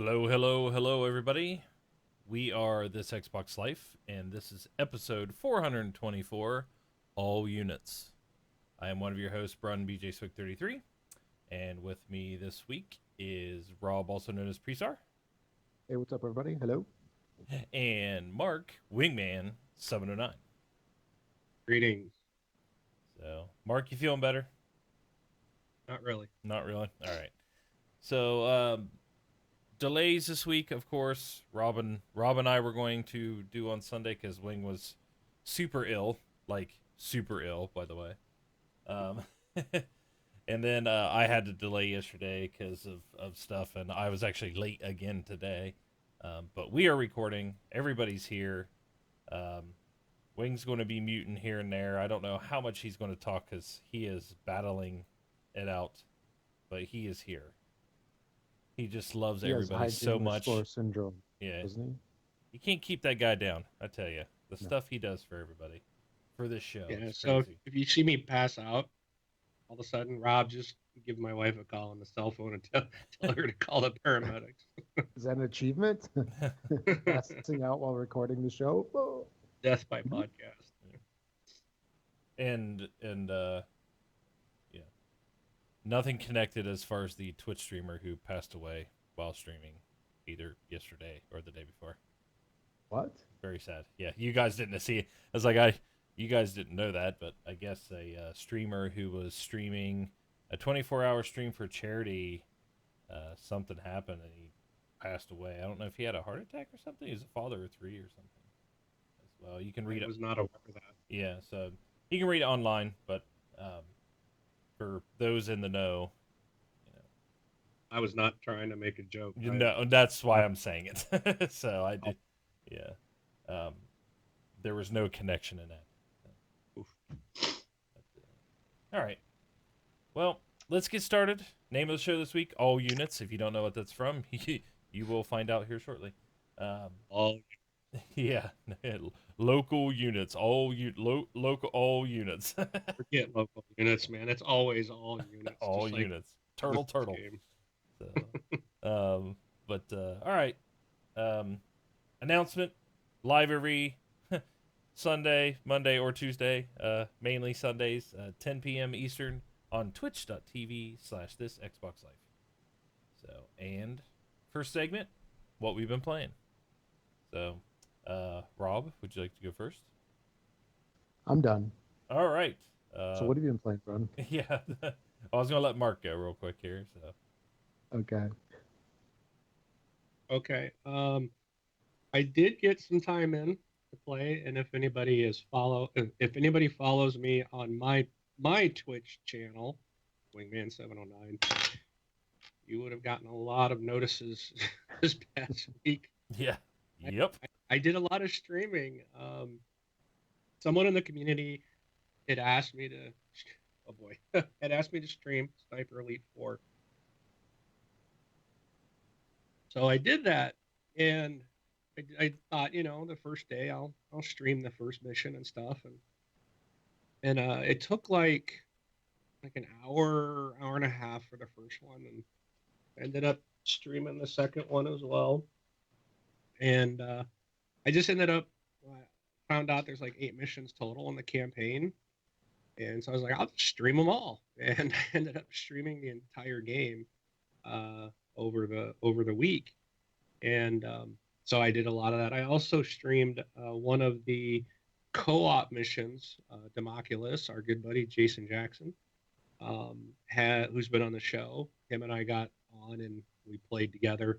Hello, hello, hello, everybody. We are This Xbox Life, and this is episode 424, All Units. I am one of your hosts, Brun BJ Swick 33, and with me this week is Rob, also known as Presar, Hey, what's up, everybody? Hello. and Mark, Wingman 709. Greetings. So, Mark, you feeling better? Not really. Not really? All right. So, delays this week, of course. Rob and I were going to do on Sunday because Wing was super ill, like super ill, by the way. Um, and then I had to delay yesterday because of stuff, and I was actually late again today. But we are recording. Everybody's here. Um, Wing's going to be muting here and there. I don't know how much he's going to talk because he is battling it out, but he is here. He just loves He has everybody so hygiene restore much. syndrome, Yeah, doesn't you can't keep that guy down. I tell you, the he? No. stuff he does for everybody, for this show, Yeah. is So crazy. if you see me pass out, all of a sudden, Rob, just give my wife a call on the cell phone and tell her to call the paramedics. Is that an achievement? Passing out while recording the show? Oh. Death by Mhm. podcast. and yeah, nothing connected as far as the Twitch streamer who passed away while streaming, either yesterday or the day before. What? Very sad. Yeah, you guys didn't see it. I was like, you guys didn't know that, but I guess a streamer who was streaming a 24-hour stream for charity, something happened and he passed away. I don't know if he had a heart attack or something. He's a father of three or something as well. You can read I it. was not aware of that. Yeah, so you can read it online, but um, for those in the know, I was not trying to make a joke. you know, that's why I'm saying it. So I Oh, did, yeah. Um, there was no connection in that. oof. All right. Well, let's get started. Name of the show this week: All Units. If you don't know what that's from, you will find out here shortly. Um, All yeah, local units, local all units, forget local units, man. It's always all units, all just like units. with Turtle, this turtle. game. So, but all right. Um, announcement live every Sunday, Monday, or Tuesday. Mainly Sundays, 10 p.m. Eastern on twitch.tv/this Xbox Life. So, and first segment, what we've been playing. So, Rob, would you like to go first? I'm done. All right. So what have you been playing, Bron? Yeah. I was gonna let Mark go real quick here. So, Okay. Okay. I did get some time in to play, and if anybody follows me on my Twitch channel, Wingman709, you would have gotten a lot of notices this past week. yeah. I, Yep. I did a lot of streaming. Someone in the community had asked me to, oh boy, had asked me to stream Sniper Elite 4. So I did that, and I thought, the first day I'll stream the first mission and stuff, and it took like an hour and a half for the first one, and I ended up streaming the second one as well, and I just ended up found out there's like 8 missions total in the campaign, and so I was like, I'll just stream them all, and I ended up streaming the entire game uh, over the week, and so I did a lot of that. I also streamed one of the co-op missions. Democulus, our good buddy Jason Jackson, who's been on the show. Him and I got on and we played together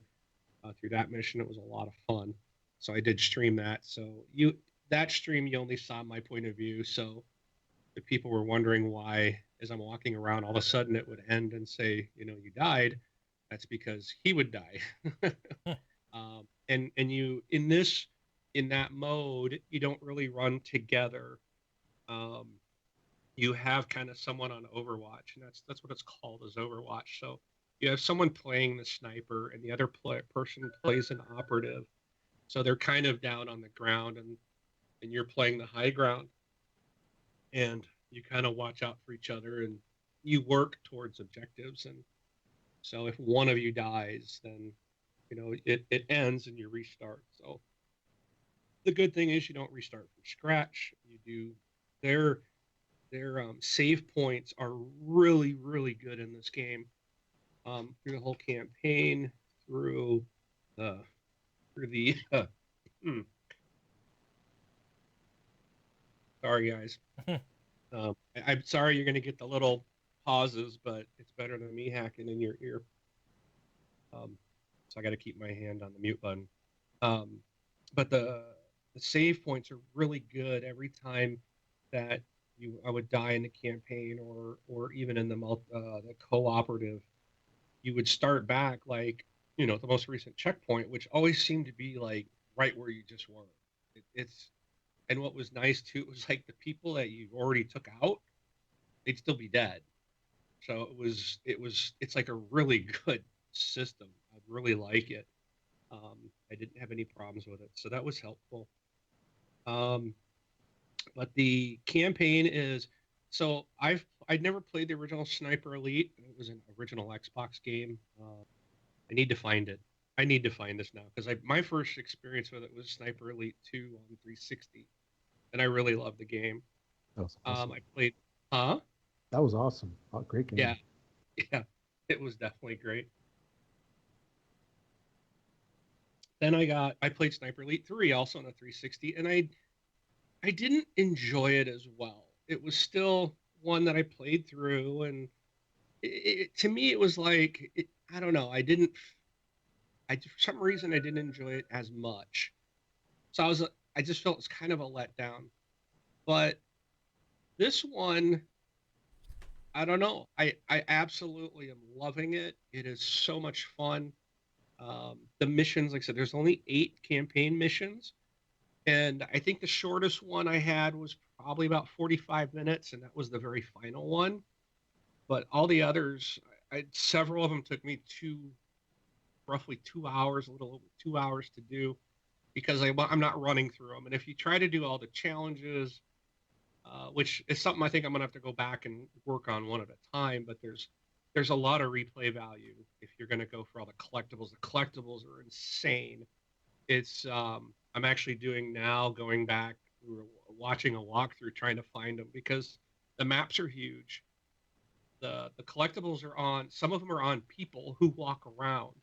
through that mission. It was a lot of fun. So I did stream that. So that stream you only saw my point of view. So if people were wondering why, as I'm walking around, all of a sudden it would end and say, you died. That's because he would die. And you in that mode, you don't really run together. Um, you have kind of someone on Overwatch, and that's what it's called, is Overwatch. So you have someone playing the sniper, and the other person plays an operative. So they're kind of down on the ground, and you're playing the high ground, and you kind of watch out for each other, and you work towards objectives. And so if one of you dies, then it ends and you restart. So the good thing is you don't restart from scratch. You do their save points are really really good in this game. Through the whole campaign, through the through the hmm, sorry guys. I'm sorry you're going to get the little pauses, but it's better than me hacking in your ear. So I got to keep my hand on the mute button. Um, but the save points are really good every time that I would die in the campaign or even in the cooperative. You would start back like the most recent checkpoint, which always seemed to be like right where you just were. It's and what was nice too was like the people that you already took out, they'd still be dead. So it's like a really good system. I really like it. I didn't have any problems with it, so that was helpful. Um, but the campaign is so I'd never played the original Sniper Elite. It was an original Xbox game. I need to find it. I need to find this now because my first experience with it was Sniper Elite 2 on 360, and I really loved the game. That was awesome. I played, huh? That was awesome. Oh, great game. Yeah, yeah, it was definitely great. Then I played Sniper Elite 3 also on a 360, and I didn't enjoy it as well. It was still one that I played through, and to me it was like I don't know. For some reason I didn't enjoy it as much. So I just felt it was kind of a letdown. But this one, I don't know. I absolutely am loving it. It is so much fun. The missions, like I said, there's only 8 campaign missions. And I think the shortest one I had was probably about 45 minutes, and that was the very final one. But all the others, several of them took me roughly 2 hours, a little over 2 hours to do because I'm not running through them. And if you try to do all the challenges, which is something I think I'm gonna have to go back and work on one at a time, but there's a lot of replay value if you're gonna go for all the collectibles. The collectibles are insane. It's I'm actually going back, watching a walkthrough, trying to find them because the maps are huge. The collectibles are on some of them are on people who walk around,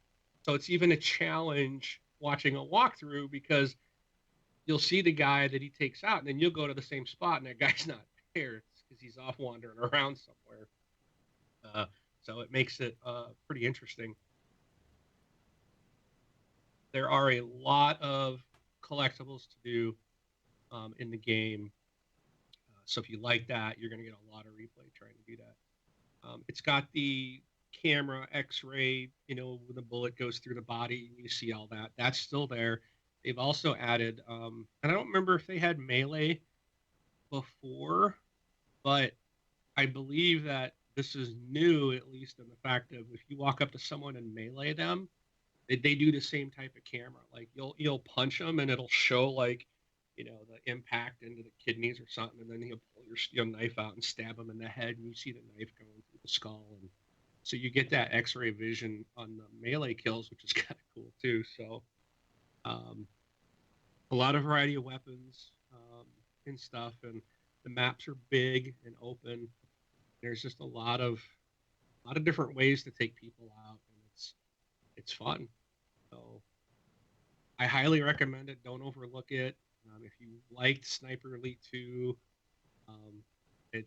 so it's even a challenge watching a walkthrough because you'll see the guy that he takes out, and then you'll go to the same spot, and that guy's not there because he's off wandering around somewhere. So it makes it pretty interesting. There are a lot of collectibles to do in the game. So if you like that, you're going to get a lot of replay trying to do that. It's got the camera X-ray, when the bullet goes through the body, you see all that. That's still there. They've also added, and I don't remember if they had melee before, but I believe that this is new, at least in the fact of if you walk up to someone and melee them, they do the same type of camera. Like you'll punch them and it'll show like, the impact into the kidneys or something, and then he'll pull your knife out and stab him in the head, and you see the knife going through the skull, and so you get that X-ray vision on the melee kills, which is kind of cool too. So, a lot of variety of weapons and stuff, and the maps are big and open. There's just a lot of different ways to take people out, and it's fun. So I highly recommend it. Don't overlook it. If you liked Sniper Elite 2,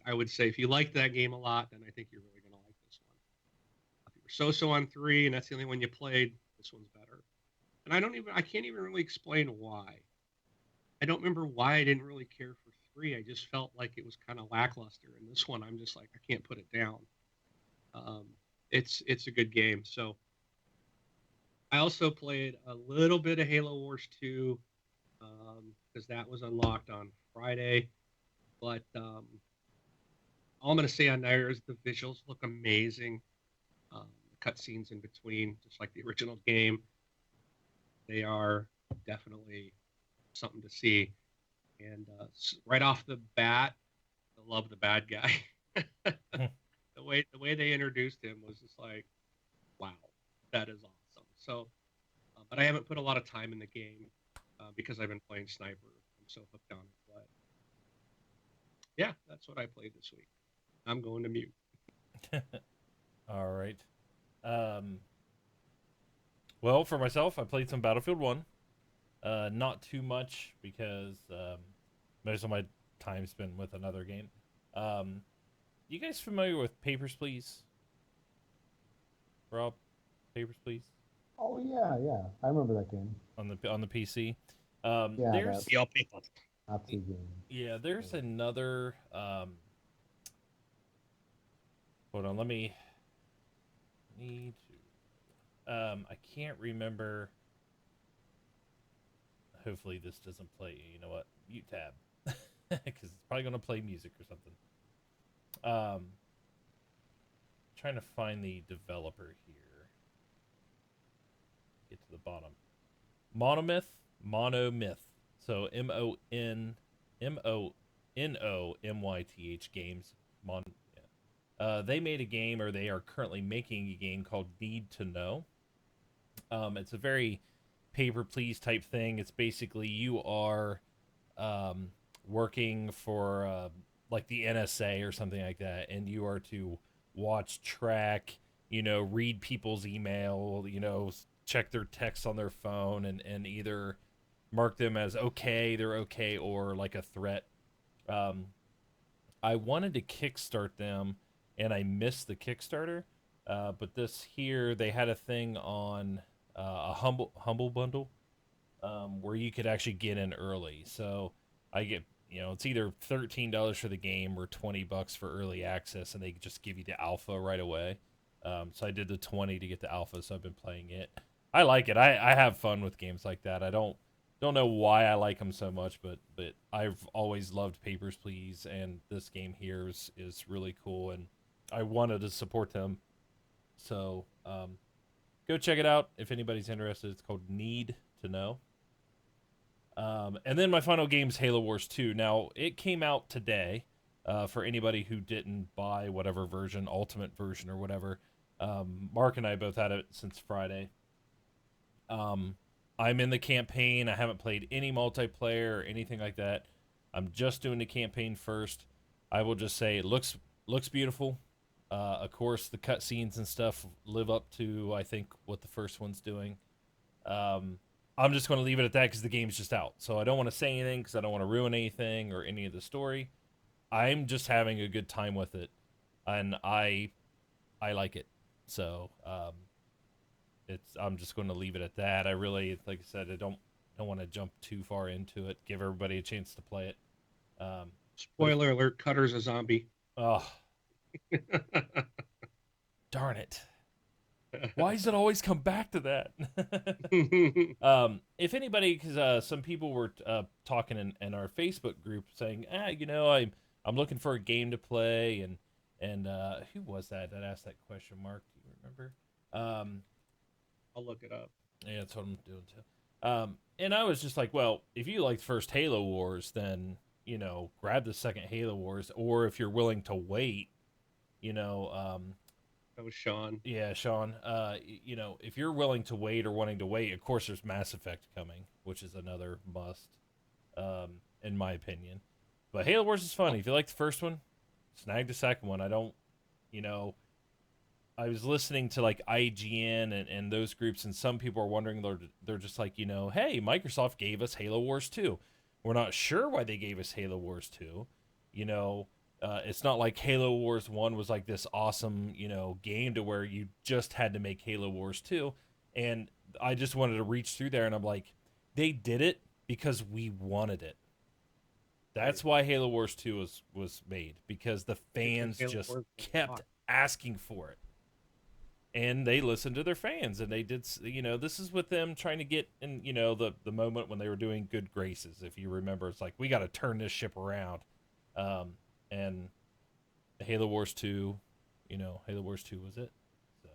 I would say if you liked that game a lot, then I think you're really going to like this one. If you were so-so on 3 and that's the only one you played, this one's better. And I can't even really explain why. I don't remember why I didn't really care for 3. I just felt like it was kind of lackluster. And this one, I'm just like, I can't put it down. It's a good game. So I also played a little bit of Halo Wars 2 because that was unlocked on Friday. But all I'm going to say on there is the visuals look amazing. The cutscenes in between, just like the original game, they are definitely something to see. And right off the bat, I love the bad guy. The way they introduced him was just like, wow, that is awesome. So but I haven't put a lot of time in the game because I've been playing Sniper. I'm so hooked on it. But yeah, that's what I played this week. I'm going to mute. All right. Um, well, for myself, I played some Battlefield 1. Not too much because most of my time spent with another game. Um, you guys familiar with Papers, Please? Rob, Papers, Please Oh yeah, yeah. I remember that game. on the PC. Yeah, There's Y'all people. Nazi game. yeah, there's another. Hold on, let me need to. I can't remember. Hopefully this doesn't play. You know what? Mute tab, because it's probably gonna play music or something. Trying to find the developer here. Get to the bottom. Monomyth. So MONOMYTH games. They made a game, or they are currently making a game called Need to Know. It's a very paper please type thing. It's basically you are working for like the NSA or something like that, and you are to watch, track, read people's email, check their texts on their phone, and either mark them as okay, they're okay, or like a threat. I wanted to kickstart them, and I missed the Kickstarter. But this here, they had a thing on a humble bundle, where you could actually get in early. So I get, it's either $13 for the game or $20 for early access, and they just give you the alpha right away. So I did the 20 to get the alpha, so I've been playing it. I like it. I have fun with games like that. I don't know why I like them so much, but I've always loved Papers, Please, and this game here is really cool, and I wanted to support them. So go check it out if anybody's interested. It's called Need to Know. And then my final game is Halo Wars 2. Now, it came out today for anybody who didn't buy whatever version, Ultimate version or whatever. Mark and I both had it since Friday. I'm in the campaign. I haven't played any multiplayer or anything like that. I'm just doing the campaign first. I will just say it looks beautiful. Of course, the cutscenes and stuff live up to, I think, what the first one's doing. I'm just going to leave it at that because the game's just out. So I don't want to say anything because I don't want to ruin anything or any of the story. I'm just having a good time with it, and I like it. So I'm just going to leave it at that. I really, like I said, I don't want to jump too far into it. Give everybody a chance to play it. Spoiler alert: Cutter's a zombie. Oh, darn it. Why does it always come back to that? If anybody, because some people were talking in our Facebook group saying, I'm looking for a game to play, and who was that asked that question, Mark? Do you remember? I'll look it up. Yeah, that's what I'm doing too. And I was just like, well, if you liked first Halo Wars, then grab the second Halo Wars, or if you're willing to wait, That was Sean. Yeah, Sean. If you're willing to wait or wanting to wait, of course, there's Mass Effect coming, which is another must, in my opinion. But Halo Wars is fun. If you like the first one, snag the second one. I was listening to like IGN and those groups, and some people are wondering, they're just like, hey, Microsoft gave us Halo Wars 2. We're not sure why they gave us Halo Wars 2. It's not like Halo Wars 1 was like this awesome, game to where you just had to make Halo Wars 2. And I just wanted to reach through there, and I'm like, they did it because we wanted it. That's why Halo Wars 2 was made, because the fans just kept asking for it. And they listened to their fans, and they did, this is with them trying to get in, the moment when they were doing Good Graces. If you remember, it's like, we got to turn this ship around. And Halo Wars 2, Halo Wars 2 was it. So,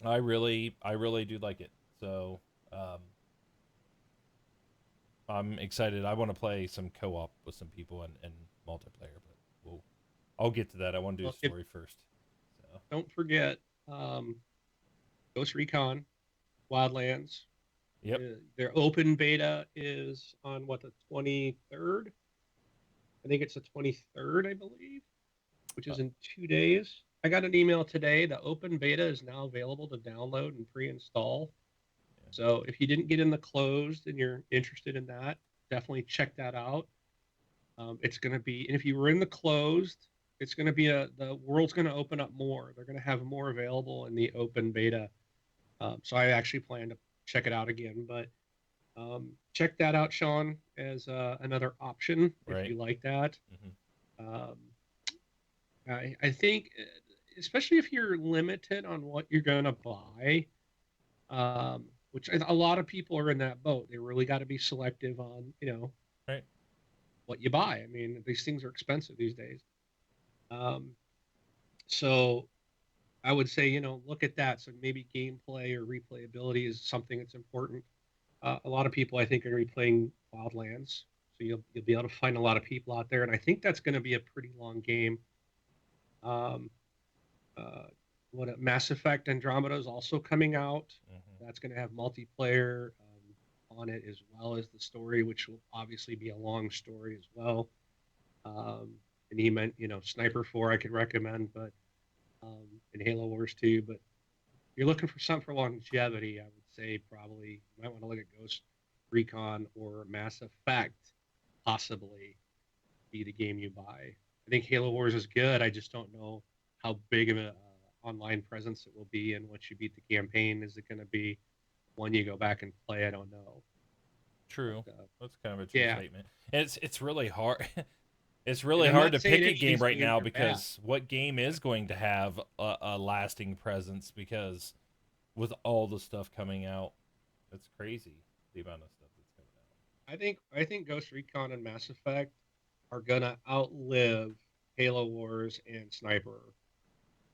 I really do like it. So, I'm excited. I want to play some co-op with some people and multiplayer, but I'll get to that. I want to do the story first. So. Don't forget, Ghost Recon Wildlands. Yep. Their open beta is on what, the 23rd? I think it's the 23rd, I believe, which is in 2 days. I got an email today. The open beta is now available to download and pre-install. So if you didn't get in the closed and you're interested in that, definitely check that out. It's going to be, and if you were in the closed, it's going to be the world's going to open up more. They're going to have more available in the open beta. So I actually plan to check it out again, but check that out, Sean, as another option if Right. you like that. Mhm. I think, especially if you're limited on what you're going to buy, which a lot of people are in that boat. They really got to be selective on, Right. what you buy. I mean, these things are expensive these days. So I would say, look at that. So maybe gameplay or replayability is something that's important. A lot of people, I think, are replaying Wildlands, so you'll be able to find a lot of people out there, and I think that's going to be a pretty long game. Um, Mass Effect Andromeda is also coming out. Mhm. That's going to have multiplayer on it, as well as the story, which will obviously be a long story as well. And he meant, Sniper 4 I could recommend, but and Halo Wars 2. But if you're looking for something for longevity, I would say probably you might want to look at Ghost Recon or Mass Effect, possibly be the game you buy. I think Halo Wars is good. I just don't know how big of a online presence it will be, and once you beat the campaign, is it going to be one you go back and play? I don't know. True. But, That's kind of a true yeah, statement. And it's really hard. It's and really I'm hard not to saying pick a any of game these right games now are bad. because what game is going to have a lasting presence? Because with all the stuff coming out, it's crazy the amount of stuff that's coming out. I think Ghost Recon and Mass Effect are gonna outlive Halo Wars and Sniper.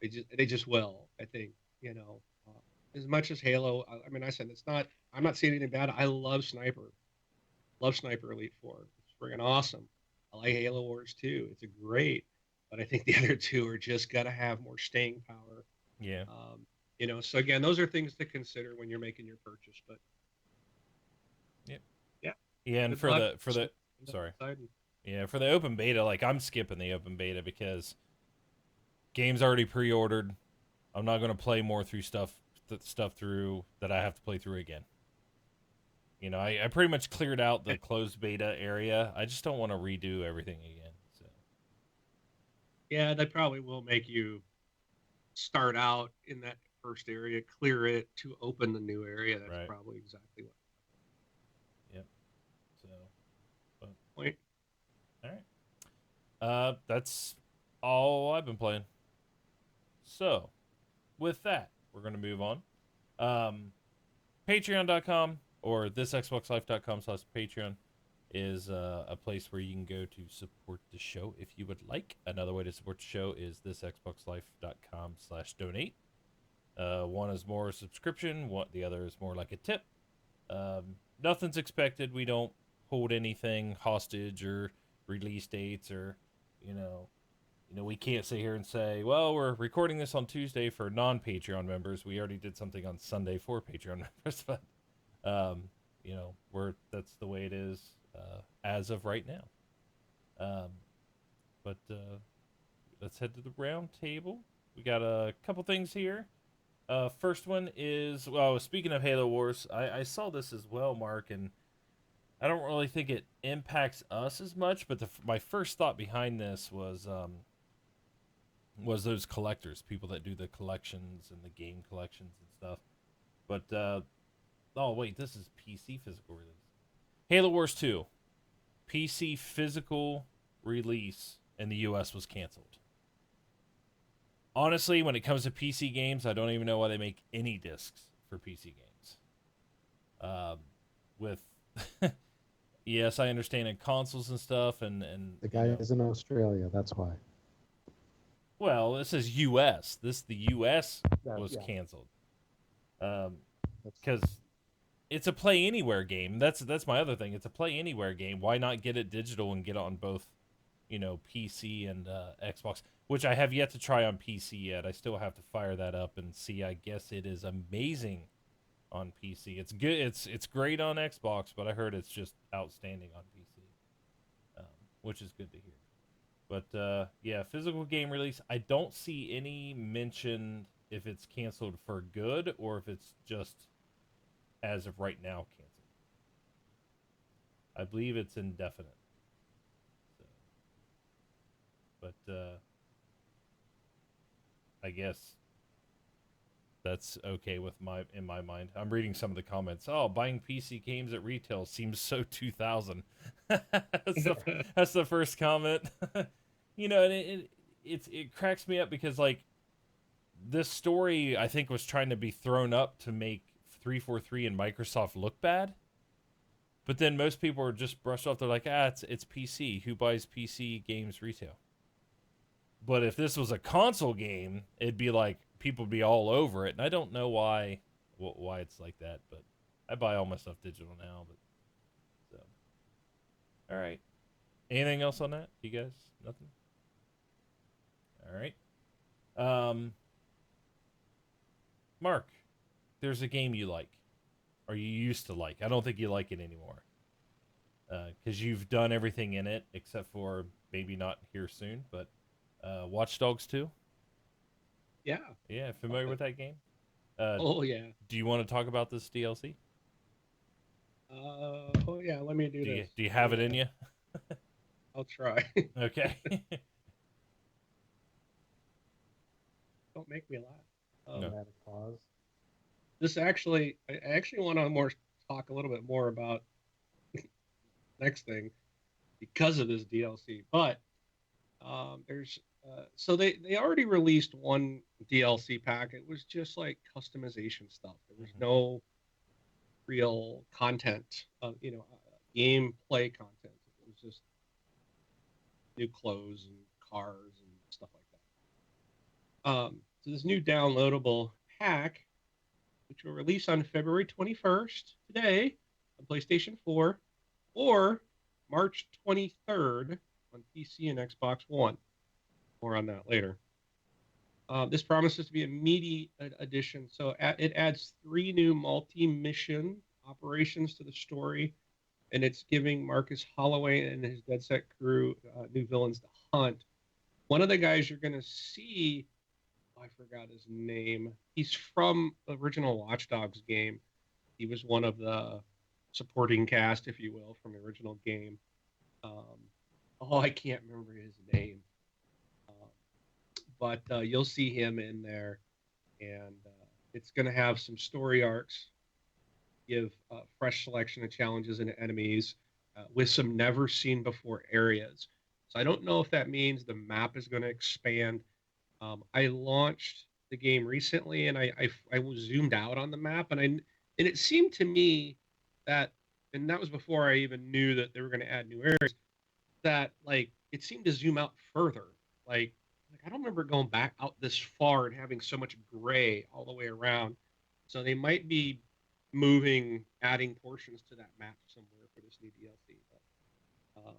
They just will. I think, as much as Halo. I mean, I said it's not. I'm not saying anything bad. I love Sniper. Love Sniper Elite 4. It's friggin' awesome. I like Halo Wars too. It's a great, but I think the other two are just gonna have more staying power. Yeah. So again, those are things to consider when you're making your purchase. But Yep. yeah, Yeah, and good for luck. the sorry. Yeah, for the open beta, like I'm skipping the open beta because game's already pre-ordered. I'm not going to play more through stuff through that I have to play through again. I pretty much cleared out the closed beta area. I just don't want to redo everything again. So Yeah, they probably will make you start out in that first area, clear it to open the new area. That's right. probably exactly what Yep. So, but point. all right. That's all I've been playing. So, with that, we're going to move on. Patreon.com or thisxboxlife.com/Patreon is a place where you can go to support the show if you would like. Another way to support the show is thisxboxlife.com/donate. One is more subscription, the other is more like a tip. Nothing's expected. We don't hold anything hostage or release dates or, we can't sit here and say, well, we're recording this on Tuesday for non-Patreon members. We already did something on Sunday for Patreon members, but that's the way it is as of right now. But let's head to the round table. We got a couple things here. First one is, well, speaking of Halo Wars, I saw this as well, Mark, and I don't really think it impacts us as much, but my first thought behind this was those collectors, people that do the collections and the game collections and stuff. But oh wait, this is PC physical release. Halo Wars 2 PC physical release in the US was canceled. Honestly, when it comes to PC games, I don't even know why they make any discs for PC games. With yes, I understand in consoles and stuff, and The guy is in Australia. That's why. well, this is U.S. The U.S. was Yeah, canceled. that's Because it's a play anywhere game. That's my other thing. It's a play anywhere game. Why not get it digital and get it on both PC and Xbox, which I have yet to try on PC yet. I still have to fire that up and see. I guess it is amazing on PC. It's good. It's great on Xbox, but I heard it's just outstanding on PC, which is good to hear. But yeah, physical game release. I don't see any mention if it's canceled for good or if it's just as of right now canceled. I believe it's indefinite. So, but I guess that's okay with in my mind. I'm reading some of the comments. Oh, buying PC games at retail seems so 2000. That's the first comment. And it cracks me up because like this story I think was trying to be thrown up to make 343 and Microsoft look bad. But then most people are just brushed off. They're like, it's PC. Who buys PC games retail? But if this was a console game, it'd be like people would be all over it. And I don't know why it's like that. But I buy all my stuff digital now. But so, all right. Anything else on that? You guys? Nothing. All right. Mark, there's a game you like, or you used to like. I don't think you like it anymore. Because you've done everything in it except for maybe not here soon, but Watch Dogs 2? Yeah. Yeah, familiar with that game? Oh yeah. Do you want to talk about this DLC? Oh yeah. Let me do this. Do you have it in you? I'll try. Okay. Don't make me laugh. No. Dramatic pause. I actually want to talk a little bit more about next thing because of this DLC. But there's so they already released one DLC pack. It was just like customization stuff. There was no real content, gameplay content. It was just new clothes and cars and stuff like that. So this new downloadable pack, which will release on February 21st, today, on PlayStation 4, or March 23rd on PC and Xbox One. More on that later. This promises to be a meaty addition. So it adds 3 new multi-mission operations to the story, and it's giving Marcus Holloway and his Dead Set crew new villains to hunt. One of the guys you're going to see, I forgot his name. He's from the original Watch Dogs game. He was one of the supporting cast, if you will, from the original game. I can't remember his name. But you'll see him in there, and it's going to have some story arcs, give fresh selection of challenges and enemies with some never-seen-before areas. So I don't know if that means the map is going to expand. I launched the game recently, and I was zoomed out on the map, and it seemed to me that, and that was before I even knew that they were going to add new areas, that like it seemed to zoom out further. Like I don't remember going back out this far and having so much gray all the way around. So they might be adding portions to that map somewhere for this new DLC. But,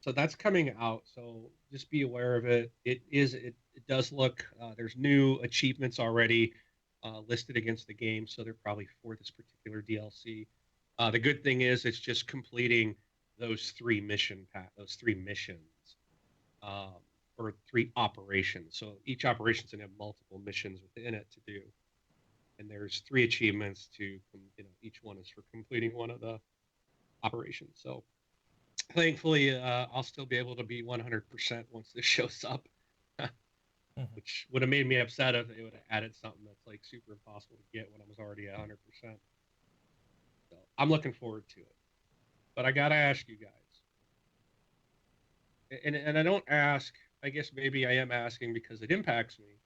so that's coming out. So just be aware of it. It does look. There's new achievements already listed against the game, so they're probably for this particular DLC. The good thing is it's just completing those 3 missions, or 3 operations. So each operation's gonna have multiple missions within it to do, and there's 3 achievements to, each one is for completing one of the operations. So thankfully, I'll still be able to be 100% once this shows up, which would have made me upset if they would have added something that's like super impossible to get when I was already at 100%. So I'm looking forward to it. But I gotta ask you guys, and I don't ask, I guess maybe I am asking because it impacts me.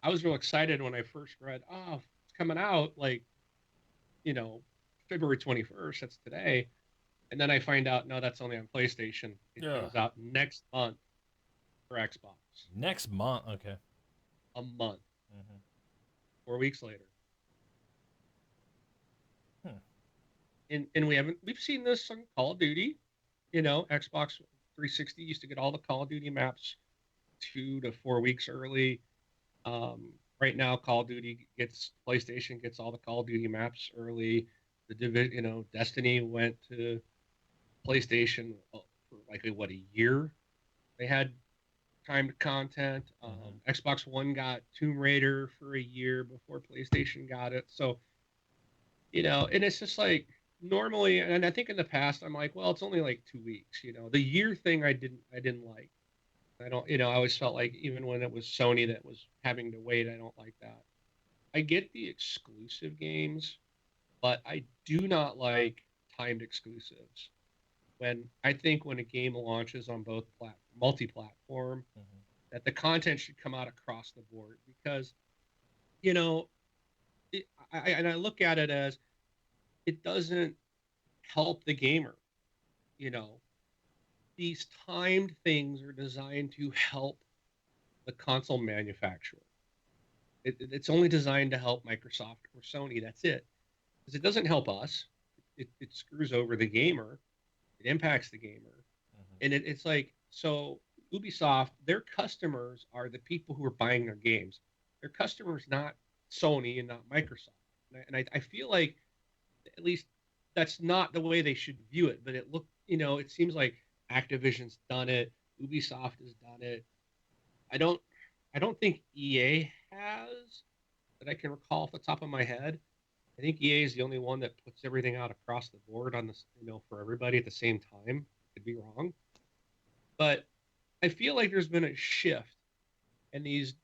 I was real excited when I first read, it's coming out like, February 21st, that's today. And then I find out, no, that's only on PlayStation. It comes out next month for Xbox. Next month? Okay. A month. 4 weeks later. and we've seen this on Call of Duty. You know, Xbox 360 used to get all the Call of Duty maps 2 to 4 weeks early. Right now, Call of Duty gets PlayStation gets all the Call of Duty maps early. Destiny went to PlayStation for like what, a year. They had timed content. Xbox One got Tomb Raider for a year before PlayStation got it. So, and it's just like normally, and I think in the past I'm like, well, it's only like 2 weeks. The year thing I didn't like. I don't, I always felt like even when it was Sony that was having to wait, I don't like that. I get the exclusive games, but I do not like timed exclusives. When a game launches on both multi-platform, that the content should come out across the board because, you know, I look at it as it doesn't help the gamer. You know, these timed things are designed to help the console manufacturer. It's only designed to help Microsoft or Sony. That's it. Because it doesn't help us. It screws over the gamer. It impacts the gamer. And it's like, so Ubisoft, their customers are the people who are buying their games. Their customers, not Sony and not Microsoft. And I feel like at least that's not the way they should view it. But it seems like Activision's done it. Ubisoft has done it. I don't think EA has, that I can recall off the top of my head. I think EA is the only one that puts everything out across the board on this, for everybody at the same time. Could be wrong, but I feel like there's been a shift, and these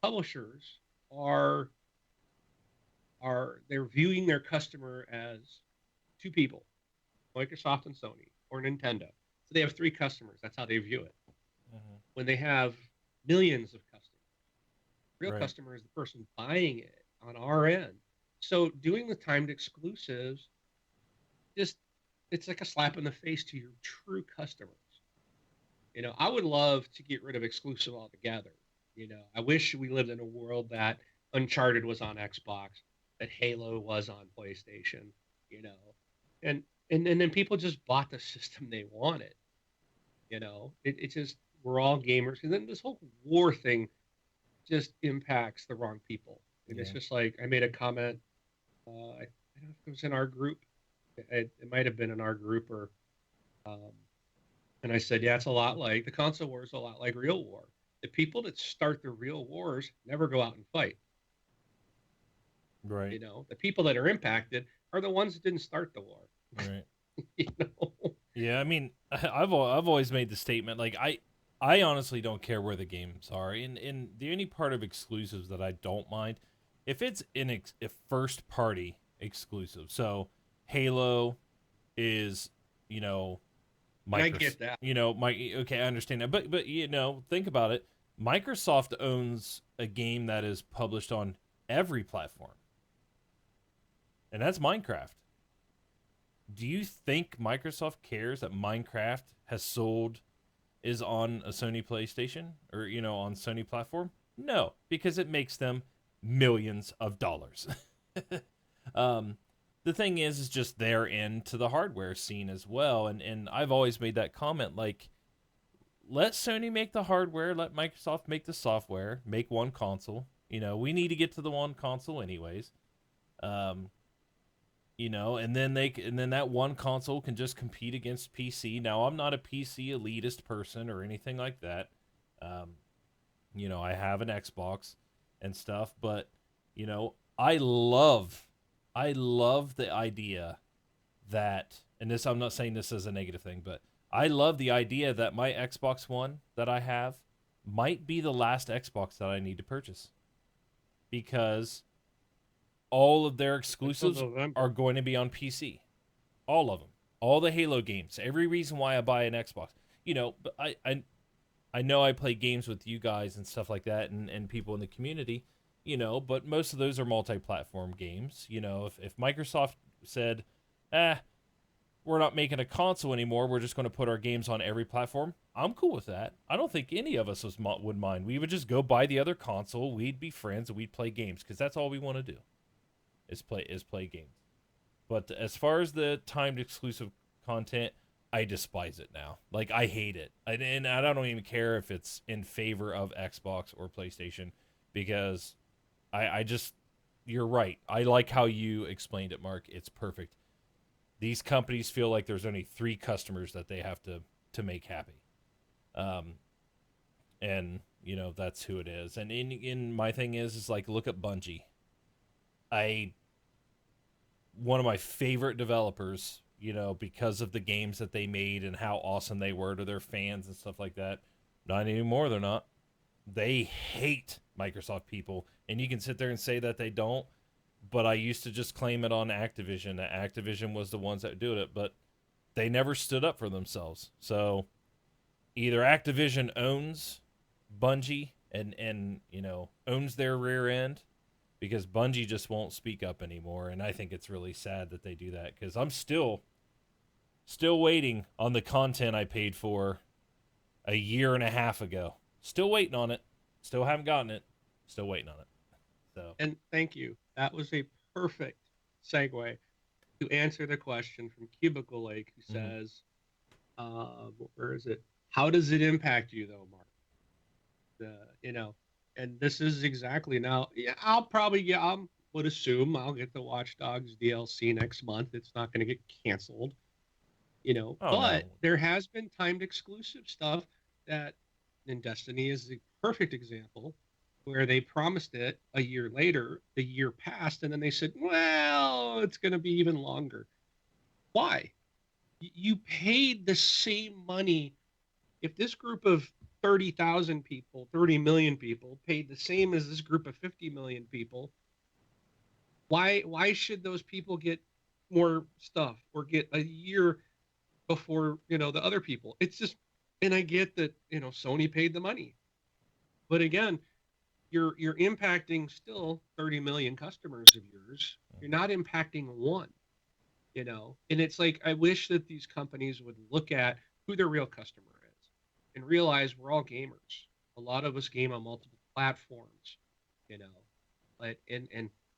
publishers they're viewing their customer as two people, Microsoft and Sony or Nintendo. So they have three customers. That's how they view it. When they have millions of customers, real Right. customer is the person buying it on our end. So doing the timed exclusives, it's like a slap in the face to your true customers. I would love to get rid of exclusive altogether. I wish we lived in a world that Uncharted was on Xbox, that Halo was on PlayStation, and then people just bought the system they wanted. It's just, we're all gamers, and then this whole war thing just impacts the wrong people. And it's just like, I made a comment. I don't know if it was in our group. It might have been in our group, and I said, yeah, it's a lot like the console war is a lot like real war. The people that start the real wars never go out and fight. Right. The people that are impacted are the ones that didn't start the war. Right. you know? Yeah, I mean, I've always made the statement, like, I honestly don't care where the games are. In the only part of exclusives that I don't mind, if it's a first party exclusive. So Halo is, And I get that. Okay, I understand that. But think about it. Microsoft owns a game that is published on every platform. And that's Minecraft. Do you think Microsoft cares that Minecraft is on a Sony PlayStation or, on Sony platform? No, because it makes them millions of dollars. The thing is just they're into the hardware scene as well. And I've always made that comment, like, let Sony make the hardware, let Microsoft make the software, make one console. We need to get to the one console anyways. And then that one console can just compete against PC. Now, I'm not a PC elitist person or anything like that. I have an Xbox and stuff, but I love the idea that, and this, I'm not saying this as a negative thing, but I love the idea that my Xbox One that I have might be the last Xbox that I need to purchase, because all of their exclusives are going to be on PC. All of them. All the Halo games. Every reason why I buy an Xbox. But I know I play games with you guys and stuff like that, and people in the community, but most of those are multi-platform games. If Microsoft said, we're not making a console anymore, we're just going to put our games on every platform, I'm cool with that. I don't think any of us would mind. We would just go buy the other console, we'd be friends, and we'd play games, because that's all we want to do. Is play games. But as far as the timed exclusive content, I despise it now. Like, I hate it. And I don't even care if it's in favor of Xbox or PlayStation, because I just, you're right. I like how you explained it, Mark. It's perfect. These companies feel like there's only 3 customers that they have to make happy. Um, and that's who it is. And in my thing is like, look at Bungie. I One of my favorite developers, because of the games that they made and how awesome they were to their fans and stuff like that. Not anymore, they're not. They hate Microsoft people, and you can sit there and say that they don't, but I used to just claim it on Activision, that Activision was the ones that did it, but they never stood up for themselves. So either Activision owns Bungie and owns their rear end, because Bungie just won't speak up anymore, and I think it's really sad that they do that, because I'm still waiting on the content I paid for a year and a half ago. Still waiting on it. Still haven't gotten it. Still waiting on it. So. And thank you. That was a perfect segue to answer the question from Cubicle Lake, who says, where is it? How does it impact you, though, Mark? And this is exactly now. Yeah, I would assume I'll get the Watch Dogs DLC next month. It's not going to get canceled, but No. there has been timed exclusive stuff that, and Destiny is a perfect example, where they promised it a year later, the year passed, and then they said, well, it's going to be even longer. Why? You paid the same money. If this group of 30,000 people, 30 million people paid the same as this group of 50 million people, why should those people get more stuff or get a year before, the other people? It's just, and I get that, Sony paid the money, but again, you're impacting still 30 million customers of yours. You're not impacting one, and it's like, I wish that these companies would look at who their real customer is and realize we're all gamers. A lot of us game on multiple platforms, but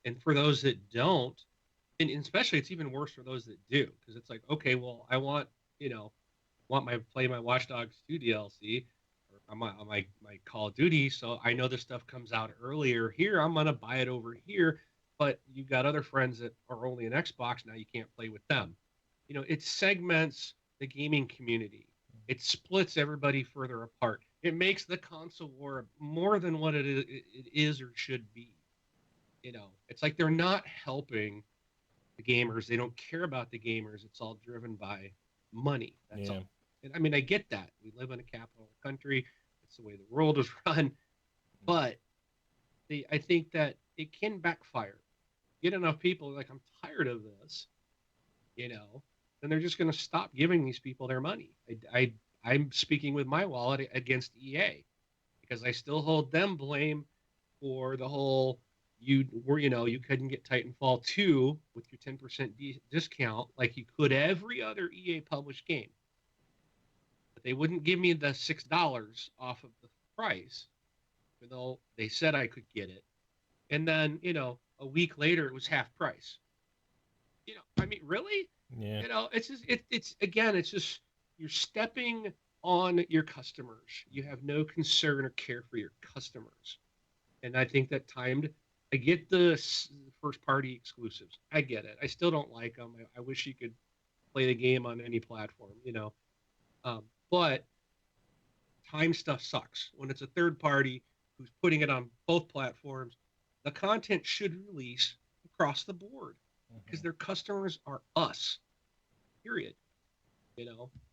and for those that don't, and especially it's even worse for those that do, because it's like, okay, well, I want my Watch Dogs 2 DLC or on my Call of Duty, so I know this stuff comes out earlier here. I'm gonna buy it over here, but you've got other friends that are only an Xbox now. You can't play with them. It segments the gaming community. It splits everybody further apart. It makes the console war more than what it is or should be. It's like they're not helping the gamers. They don't care about the gamers. It's all driven by money. That's all. And I mean, I get that. We live in a capital country. It's the way the world is run. But I think that it can backfire. Get enough people like, I'm tired of this, then they're just going to stop giving these people their money. I'm speaking with my wallet against EA, because I still hold them blame for the whole, you couldn't get Titanfall 2 with your 10% discount like you could every other EA published game. But they wouldn't give me the $6 off of the price, even though they said I could get it. And then, a week later it was half price. I mean, really? Yeah. It's just, it's just, you're stepping on your customers. You have no concern or care for your customers. And I think that I get the first party exclusives. I get it. I still don't like them. I wish you could play the game on any platform, but time stuff sucks. When it's a third party who's putting it on both platforms, the content should release across the board, because their customers are us, period.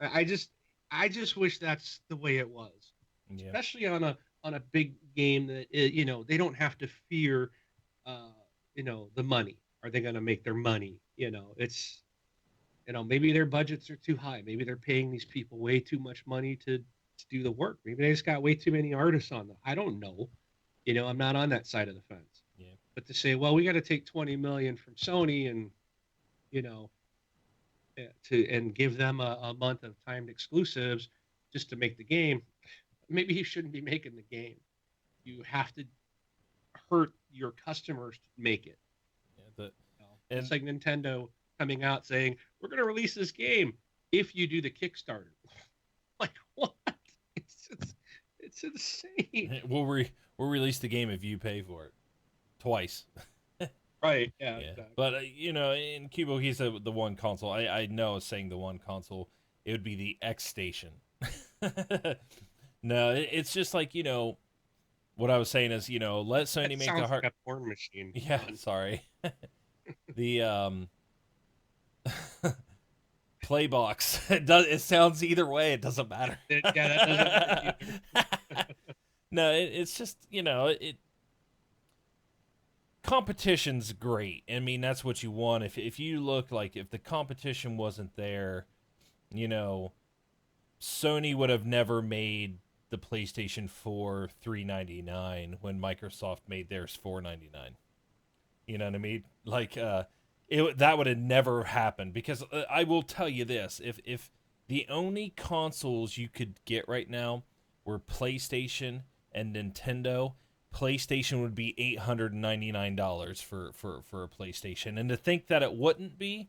I just wish that's the way it was, especially on a big game that they don't have to fear the money. Are they going to make their money? It's maybe their budgets are too high. Maybe they're paying these people way too much money to do the work. Maybe they just got way too many artists on them. I don't know. I'm not on that side of the fence. Yeah. But to say, well, we got to take 20 million from Sony and and give them a month of timed exclusives just to make the game, maybe you shouldn't be making the game. You have to hurt your customers to make it. Yeah. It's like Nintendo coming out saying, we're going to release this game if you do the Kickstarter. Like, what? It's insane. We'll release the game if you pay for it twice. Right. Yeah. Yeah, Exactly. but in Cubo, he said the one console. I know saying the one console, it would be the X Station. No, it's just like what I was saying is let Sony That make the sounds hard. like a porn machine. Yeah, Come on. sorry. The Playbox. It does. It sounds either way. It doesn't matter. Yeah, that doesn't work either. No, it's just it. Competition's great. I mean, that's what you want. If you look like if the competition wasn't there, Sony would have never made the PlayStation 4 $399 when Microsoft made theirs $499. You know what I mean? Like that would have never happened because I will tell you this, if the only consoles you could get right now were PlayStation and Nintendo, PlayStation would be $899 for a PlayStation. And to think that it wouldn't be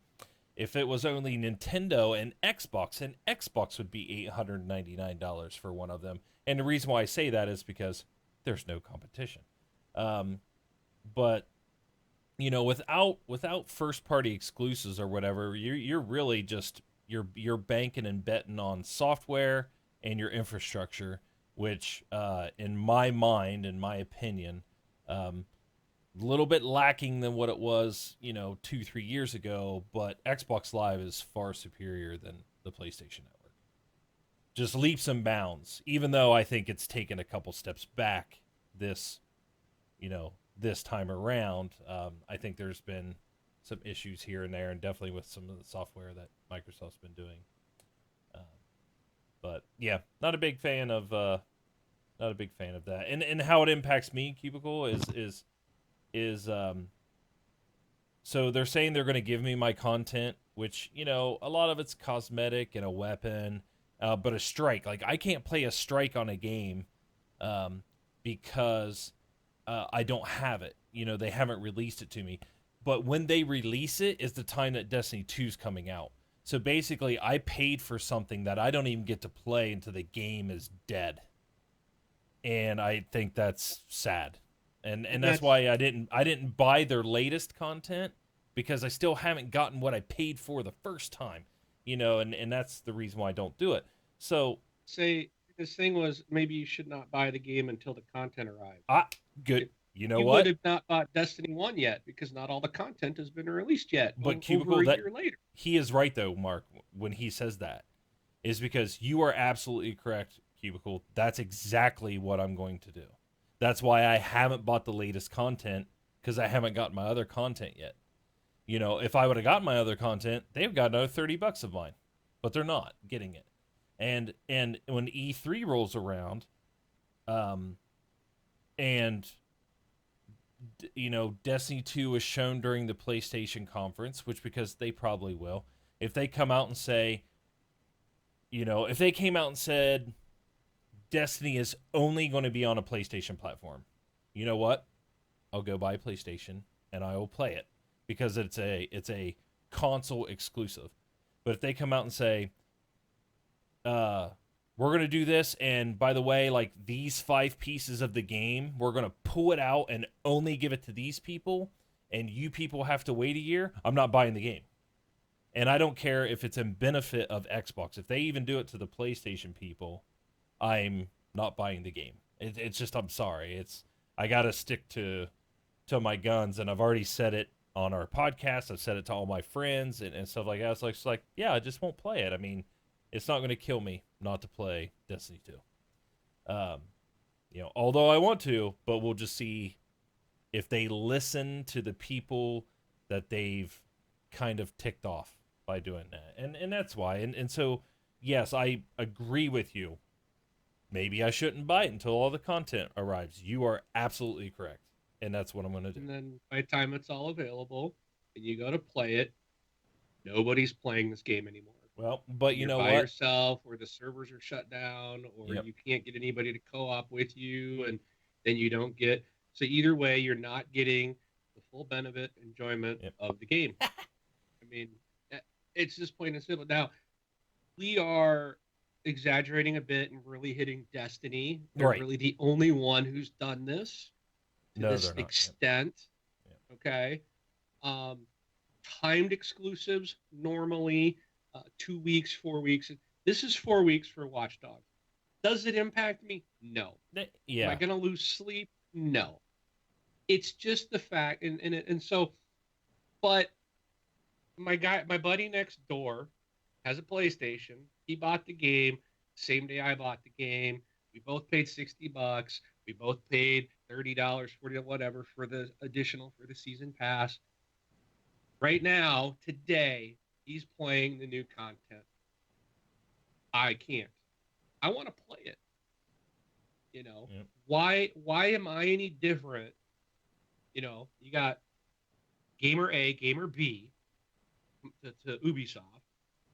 if it was only Nintendo and Xbox would be $899 for one of them. And the reason why I say that is because there's no competition. But without first party exclusives or whatever, you're really just you're banking and betting on software and your infrastructure, which in my mind, in my opinion, a little bit lacking than what it was 2-3 years ago. But Xbox Live is far superior than the PlayStation Network. Just leaps and bounds, even though I think it's taken a couple steps back this time around. I think there's been some issues here and there, and definitely with some of the software that Microsoft's been doing. But yeah, not a big fan of that. And how it impacts me, Cubicle, is so they're saying they're going to give me my content, which a lot of it's cosmetic and a weapon, but a strike. Like I can't play a strike on a game because I don't have it. They haven't released it to me. But when they release it is the time that Destiny 2 is coming out. So basically, I paid for something that I don't even get to play until the game is dead. And I think that's sad. And that's why I didn't buy their latest content, because I still haven't gotten what I paid for the first time. And that's the reason why I don't do it. So Say this thing was maybe you should not buy the game until the content arrives. good. You know You what? would have not bought Destiny 1 yet because not all the content has been released yet. But over Cubicle, a year later. He is right though, Mark, when he says that, is because you are absolutely correct, Cubicle. That's exactly what I'm going to do. That's why I haven't bought the latest content, because I haven't got my other content yet. If I would have got my other content, they've got another $30 of mine, but they're not getting it. And when E3 rolls around, and Destiny 2 was shown during the PlayStation conference, which because they probably will. If they come out and say, if they came out and said Destiny is only going to be on a PlayStation platform, you know what? I'll go buy a PlayStation and I will play it because it's a console exclusive. But if they come out and say, we're going to do this, and by the way, like these 5 pieces of the game, we're going to pull it out and only give it to these people, and you people have to wait a year, I'm not buying the game. And I don't care if it's in benefit of Xbox. If they even do it to the PlayStation people, I'm not buying the game. It's just, I'm sorry. I got to stick to my guns, and I've already said it on our podcast. I've said it to all my friends and stuff like that. It's like, yeah, I just won't play it. I mean, it's not going to kill me not to play Destiny 2. Although I want to, but we'll just see if they listen to the people that they've kind of ticked off by doing that. And that's why. And so, yes, I agree with you. Maybe I shouldn't buy it until all the content arrives. You are absolutely correct. And that's what I'm going to do. And then by the time it's all available and you go to play it, nobody's playing this game anymore. Well, but you know by what? yourself, or the servers are shut down, or you can't get anybody to co-op with you, and then you don't get. So either way, you're not getting the full benefit enjoyment of the game. I mean, eh, it's just plain and simple. Now, we are exaggerating a bit and really hitting Destiny. They're Right. really the only one who's done this to No, this they're not. Yep. extent. Yep. Okay. Um, Timed exclusives normally 2 weeks, 4 weeks. This is 4 weeks for Watch Dogs. Does it impact me? No. Am I Yeah. going to lose sleep? No. It's just the fact, and so, but my buddy next door has a PlayStation. He bought the game same day I bought the game. We both paid $60. We both paid $30, 40, whatever for the additional for the season pass. Right now, today, he's playing the new content. I can't. I want to play it. You know, Yep. why am I any different? You know, you got Gamer A, Gamer B to Ubisoft.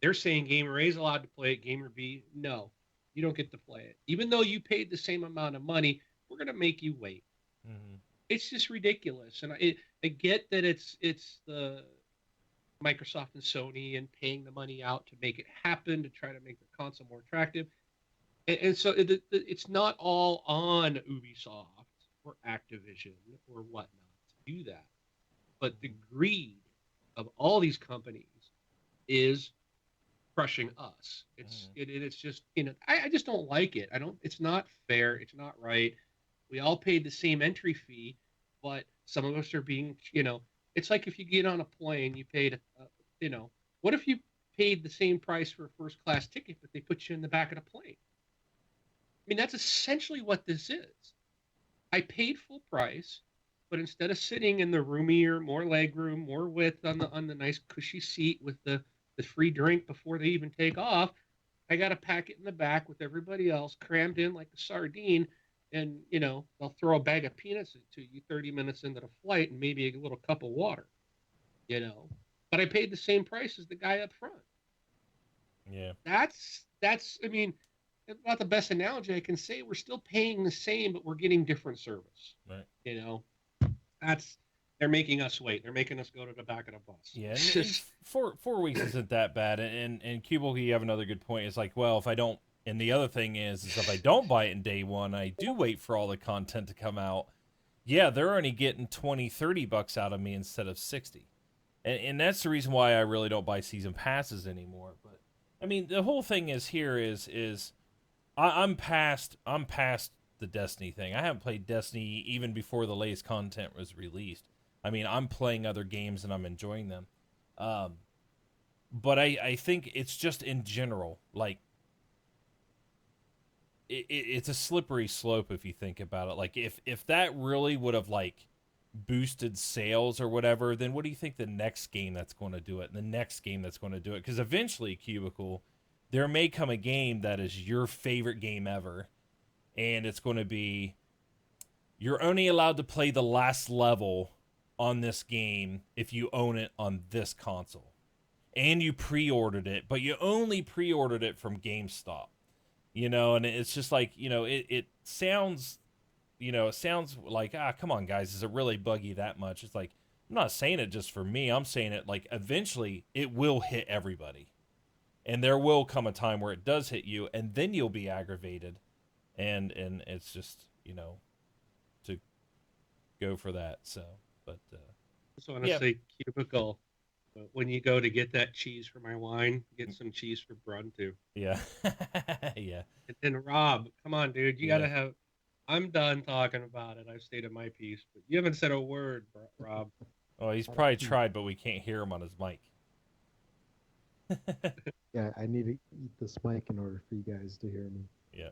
They're saying Gamer A is allowed to play it, Gamer B, no, you don't get to play it. Even though you paid the same amount of money, we're going to make you wait. Mm-hmm. It's just ridiculous. And I get that it's the Microsoft and Sony and paying the money out to make it happen, to try to make the console more attractive. And so it's not all on Ubisoft or Activision or whatnot to do that. But the greed of all these companies is crushing us. It's just, you know, I just don't like it. I don't. It's not fair. It's not right. We all paid the same entry fee, but some of us are being, you know, it's like if you get on a plane, you paid, you know, what if you paid the same price for a first class ticket, but they put you in the back of the plane? I mean, that's essentially what this is. I paid full price, but instead of sitting in the roomier, more leg room, more width on the nice cushy seat with the free drink before they even take off, I got to pack it in the back with everybody else, crammed in like a sardine, and you know they'll throw a bag of peanuts to you 30 minutes into the flight and maybe a little cup of water, you know. But I paid the same price as the guy up front. Yeah. That's I mean, not the best analogy I can say. We're still paying the same, but we're getting different service. Right. You know, that's they're making us wait. They're making us go to the back of the bus. Yeah, and 4 weeks isn't that bad. And Cubicle, you have another good point. It's like, well, if I don't, and the other thing is if I don't buy it in day one, I do wait for all the content to come out. Yeah, they're only getting $20-$30 out of me instead of 60, and that's the reason why I really don't buy season passes anymore. But I mean, the whole thing is here is I'm past the Destiny thing. I haven't played Destiny even before the latest content was released. I mean, I'm playing other games and I'm enjoying them. But I think it's just in general, like, it's a slippery slope if you think about it. Like, if that really would have, like, boosted sales or whatever, then what do you think the next game that's going to do it and the next game that's going to do it? Because eventually, Cubicle, there may come a game that is your favorite game ever, and it's going to be you're only allowed to play the last level on this game if you own it on this console. And you pre-ordered it, but you only pre-ordered it from GameStop. You know, and it's just like, you know, it sounds, you know, it sounds like, come on, guys, is it really buggy that much? It's like, I'm not saying it just for me. I'm saying it like eventually it will hit everybody. And there will come a time where it does hit you, and then you'll be aggravated. And it's just, you know, to go for that. So, but just want to say, Cubicle, when you go to get that cheese for my wine, get some cheese for Brun too. yeah, yeah. And then Rob, come on, dude, you gotta have. I'm done talking about it. I've stated my piece, but you haven't said a word, Rob. Oh, he's probably tried, but we can't hear him on his mic. Yeah, I need to eat this mic in order for you guys to hear me. Yeah.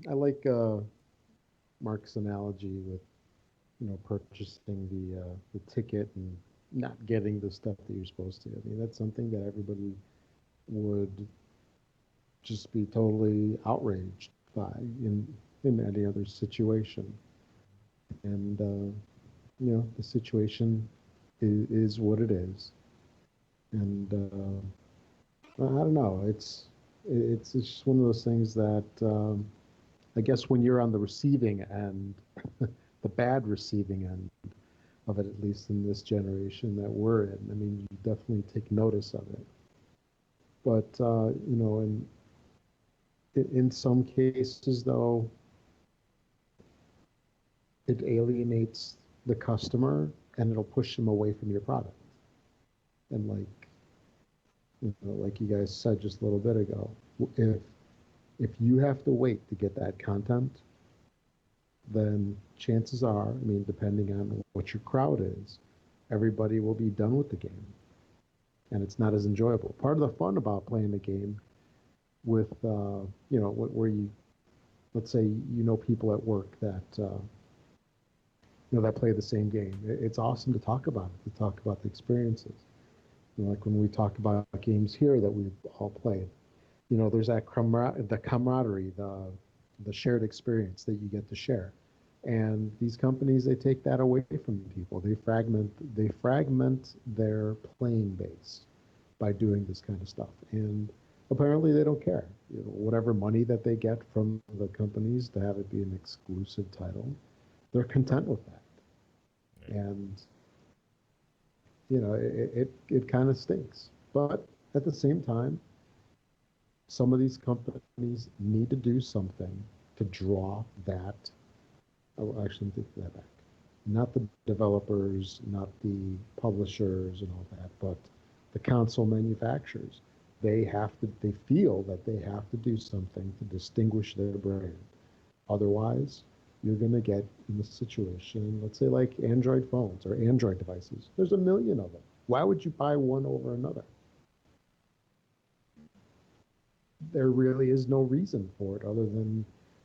I like Mark's analogy with, you know, purchasing the ticket and not getting the stuff that you're supposed to. I mean, that's something that everybody would just be totally outraged by in any other situation. And you know, the situation is what it is. And I don't know. It's just one of those things that I guess when you're on the receiving end, the bad receiving end, of it, at least in this generation that we're in. I mean, you definitely take notice of it. But in some cases, though, it alienates the customer and it'll push them away from your product. And like you guys said just a little bit ago, if you have to wait to get that content, then chances are, I mean, depending on what your crowd is, everybody will be done with the game, and it's not as enjoyable. Part of the fun about playing the game with, where you, let's say, people at work that, that play the same game. It's awesome to talk about it, to talk about the experiences. Like when we talk about games here that we've all played, there's that the camaraderie, the shared experience that you get to share. And these companies, they take that away from people. They fragment their playing base by doing this kind of stuff. And apparently they don't care. Whatever money that they get from the companies to have it be an exclusive title, they're content with that. And it kind of stinks. But at the same time, some of these companies need to do something to draw that. Oh, actually, take that back. Not the developers, not the publishers and all that, but the console manufacturers. They feel that they have to do something to distinguish their brand. Otherwise, you're going to get in the situation, let's say like Android phones or Android devices. There's a million of them. Why would you buy one over another? There really is no reason for it other than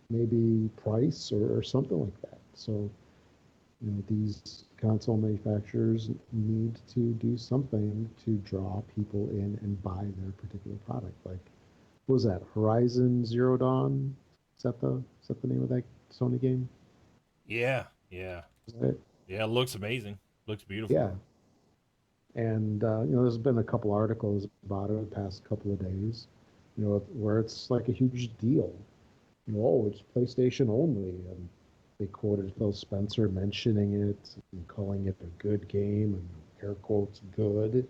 maybe price or something like that. So, these console manufacturers need to do something to draw people in and buy their particular product. Like, what was that? Horizon Zero Dawn? Is that the name of that Sony game? Yeah. Right? Yeah, it looks amazing. Looks beautiful. Yeah. And there's been a couple articles about it the past couple of days, where it's like a huge deal. It's PlayStation only, and they quoted Phil Spencer mentioning it and calling it a good game, and air quotes good.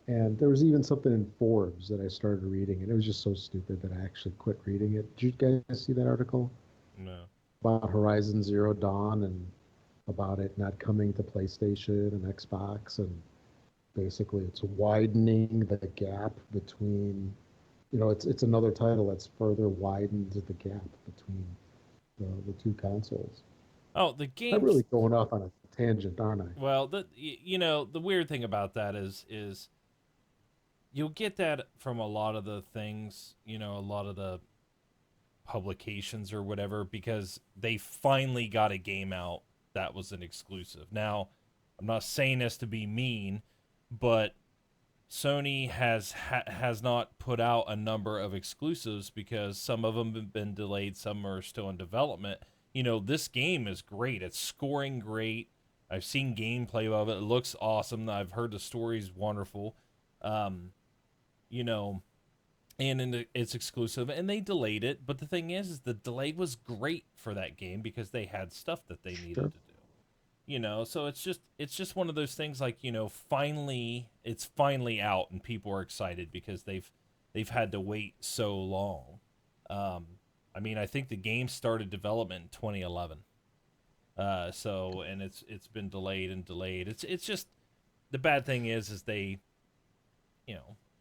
And there was even something in Forbes that I started reading, and it was just so stupid that I actually quit reading it. Did you guys see that article? No. About Horizon Zero Dawn and about it not coming to PlayStation and Xbox, and basically it's widening the gap between, it's another title that's further widened the gap between the two consoles. Oh, the game. I'm really going off on a tangent, aren't I? Well, the weird thing about that is you'll get that from a lot of the things, a lot of the publications or whatever, because they finally got a game out that was an exclusive. Now, I'm not saying this to be mean, but Sony has not put out a number of exclusives because some of them have been delayed, some are still in development. This game is great. It's scoring great. I've seen gameplay of it. It looks awesome. I've heard the story's wonderful. And it's exclusive, and they delayed it. But the thing is the delay was great for that game because they had stuff that they needed to do. So it's just one of those things like, finally it's finally out and people are excited because they've had to wait so long. I mean, I think the game started development in 2011. And it's been delayed and delayed. It's just, the bad thing is they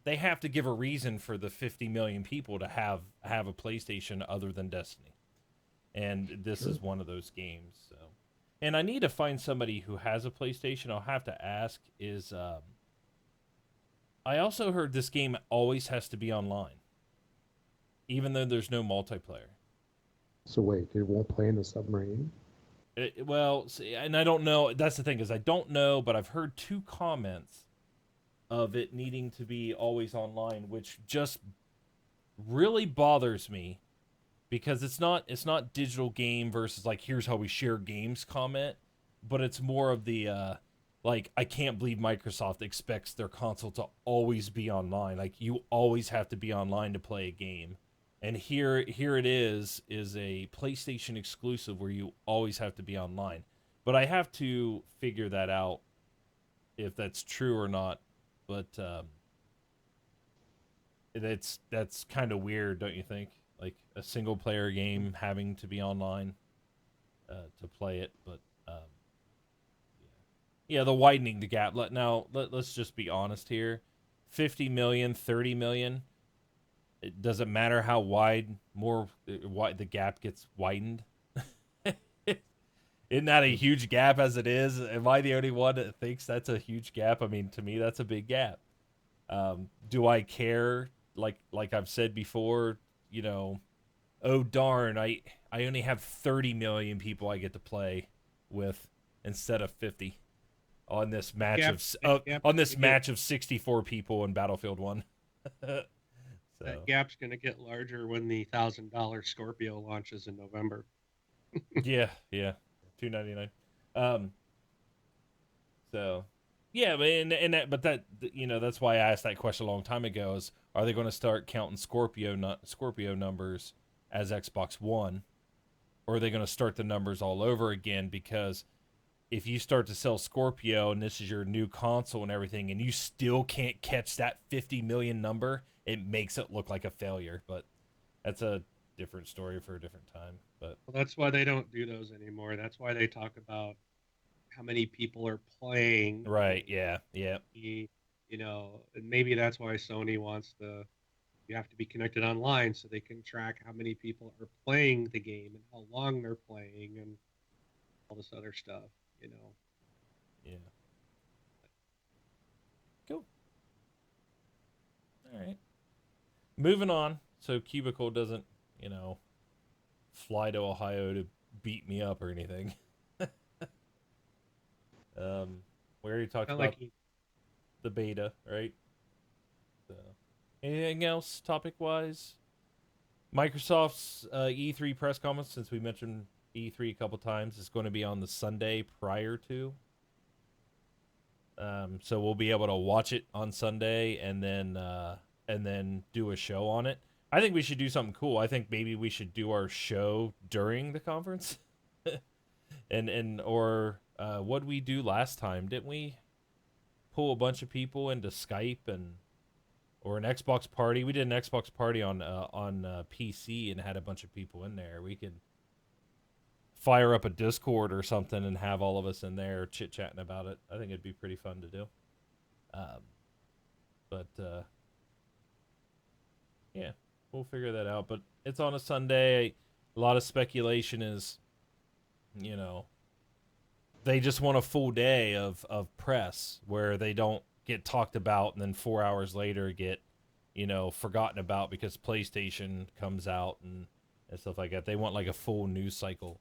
have to give a reason for the 50 million people to have a PlayStation other than Destiny. And this is one of those games. So, and I need to find somebody who has a PlayStation. I'll have to ask I also heard this game always has to be online, even though there's no multiplayer. So wait, it won't play in the submarine? Well, see, and I don't know. That's the thing, is I don't know, but I've heard 2 comments of it needing to be always online, which just really bothers me because it's not digital game versus like here's how we share games comment, but it's more of the like, I can't believe Microsoft expects their console to always be online. Like, you always have to be online to play a game. And here it is a PlayStation exclusive where you always have to be online. but I have to figure that out if that's true or not. But that's kind of weird, don't you think? Like a single player game having to be online to play it, but yeah, the widening the gap. Let's just be honest here. 50 million, 30 million. It doesn't matter how wide the gap gets widened. Isn't that a huge gap as it is? Am I the only one that thinks that's a huge gap? I mean, to me, that's a big gap. Do I care? Like I've said before, oh darn, I only have 30 million people I get to play with instead of 50 on this match match of 64 people in Battlefield 1. So. That gap's going to get larger when the $1,000 Scorpio launches in November. yeah, $299. So, yeah, but that's why I asked that question a long time ago. Is are they going to start counting Scorpio numbers as Xbox One, or are they going to start the numbers all over again? Because if you start to sell Scorpio and this is your new console and everything, and you still can't catch that 50 million number, it makes it look like a failure. But that's a different story for a different time. But that's why they don't do those anymore. That's why they talk about how many people are playing. Right. Yeah. And maybe that's why Sony wants you have to be connected online so they can track how many people are playing the game and how long they're playing and all this other stuff. Yeah. Cool. All right. Moving on, so Cubicle doesn't, fly to Ohio to beat me up or anything. We already talked about the beta, right? So, anything else topic-wise? Microsoft's E3 press conference, since we mentioned E3 a couple times, is going to be on the Sunday prior to. So we'll be able to watch it on Sunday and then do a show on it. I think we should do something cool. I think maybe we should do our show during the conference. or what did we do last time? Didn't we pull a bunch of people into Skype or an Xbox party? We did an Xbox party on PC and had a bunch of people in there. We could fire up a Discord or something and have all of us in there chit-chatting about it. I think it'd be pretty fun to do. Yeah, we'll figure that out. But it's on a Sunday. A lot of speculation is, they just want a full day of press where they don't get talked about and then 4 hours later get, forgotten about because PlayStation comes out and stuff like that. They want like a full news cycle.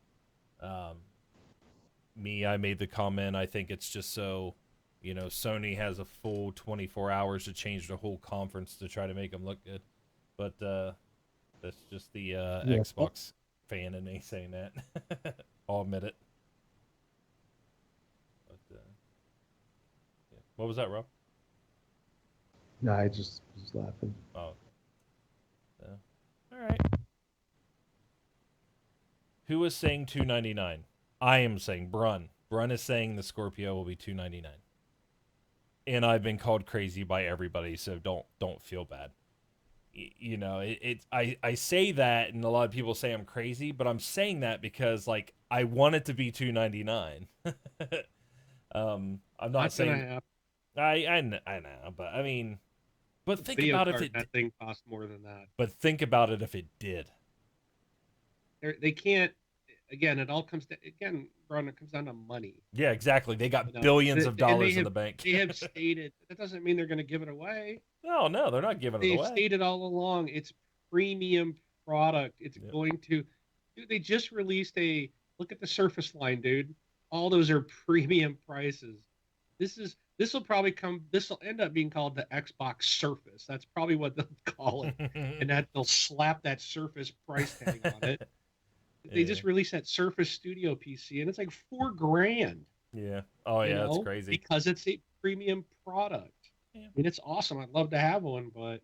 I made the comment, I think it's just so, Sony has a full 24 hours to change the whole conference to try to make them look good. But that's just the Xbox fan in me saying that. I'll admit it. But yeah. What was that, Rob? No, I just was laughing. Oh. Yeah. All right. Who is saying $299? I am saying Brun. Brun is saying the Scorpio will be $299. And I've been called crazy by everybody, so don't feel bad. I say that, and a lot of people say I'm crazy, but I'm saying that because I want it to be $299. I'm not saying I know, but I mean, but think about if that thing costs more than that. But think about it if it did. They can't. Again, it all comes to Ron. It comes down to money. Yeah, exactly. They got billions of dollars in the bank. They have stated that doesn't mean they're going to give it away. No, they're not giving it away. They've stated all along it's premium product. It's going to. Dude, they just released look at the Surface line, dude. All those are premium prices. This will end up being called the Xbox Surface. That's probably what they'll call it, and that they'll slap that Surface price tag on it. They just released that Surface Studio PC, and it's like $4,000. Yeah. Oh yeah, that's crazy. Because it's a premium product. Yeah. I mean, it's awesome. I'd love to have one, but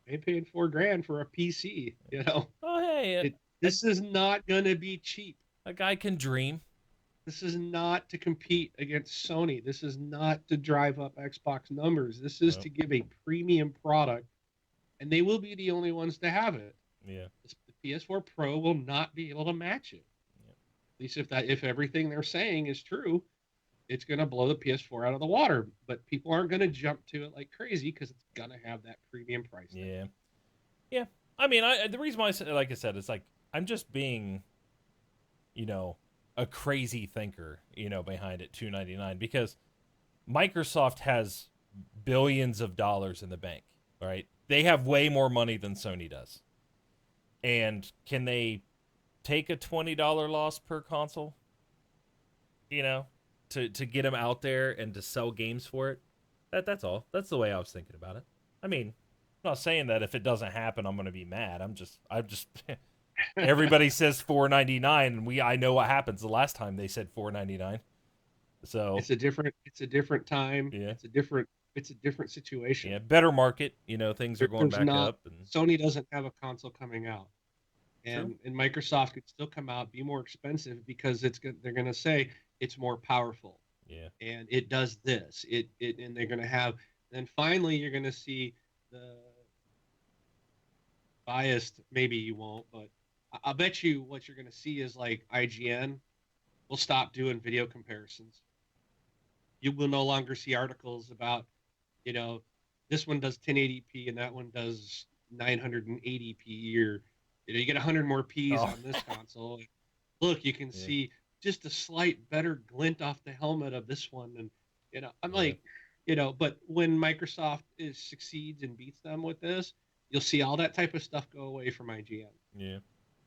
I ain't paying $4,000 for a PC. Oh hey, this is not gonna be cheap. A guy can dream. This is not to compete against Sony. This is not to drive up Xbox numbers. This is Nope. to give a premium product, and they will be the only ones to have it. Yeah. The PS4 Pro will not be able to match it. Yep. At least if everything they're saying is true, it's going to blow the PS4 out of the water. But people aren't going to jump to it like crazy because it's going to have that premium price tag. Yeah. Yeah. I mean, the reason why I said, like I said, it's like I'm just being, you know, a crazy thinker, behind it $299 because Microsoft has billions of dollars in the bank, right? They have way more money than Sony does. And can they take a $20 loss per console? To get them out there and to sell games for it. That's all. That's the way I was thinking about it. I mean, I'm not saying that if it doesn't happen, I'm gonna be mad. I'm just everybody says $4.99, and I know what happens the last time they said $4.99. So it's a different time. Yeah. It's a different situation. Yeah, better market. Things are going There's back not up, and Sony doesn't have a console coming out, True. and Microsoft could still come out, be more expensive because they're going to say it's more powerful yeah, and it does this. And they're going to have. Then finally, you're going to see the biased. Maybe you won't, but I'll bet you what you're going to see is like IGN will stop doing video comparisons. You will no longer see articles about, you know, this one does 1080p and that one does 980p, or you get 100 more P's Oh. on this console. Look, you can Yeah. see just a slight better glint off the helmet of this one, and I'm Yeah. like, but when Microsoft succeeds and beats them with this, you'll see all that type of stuff go away from IGN. yeah,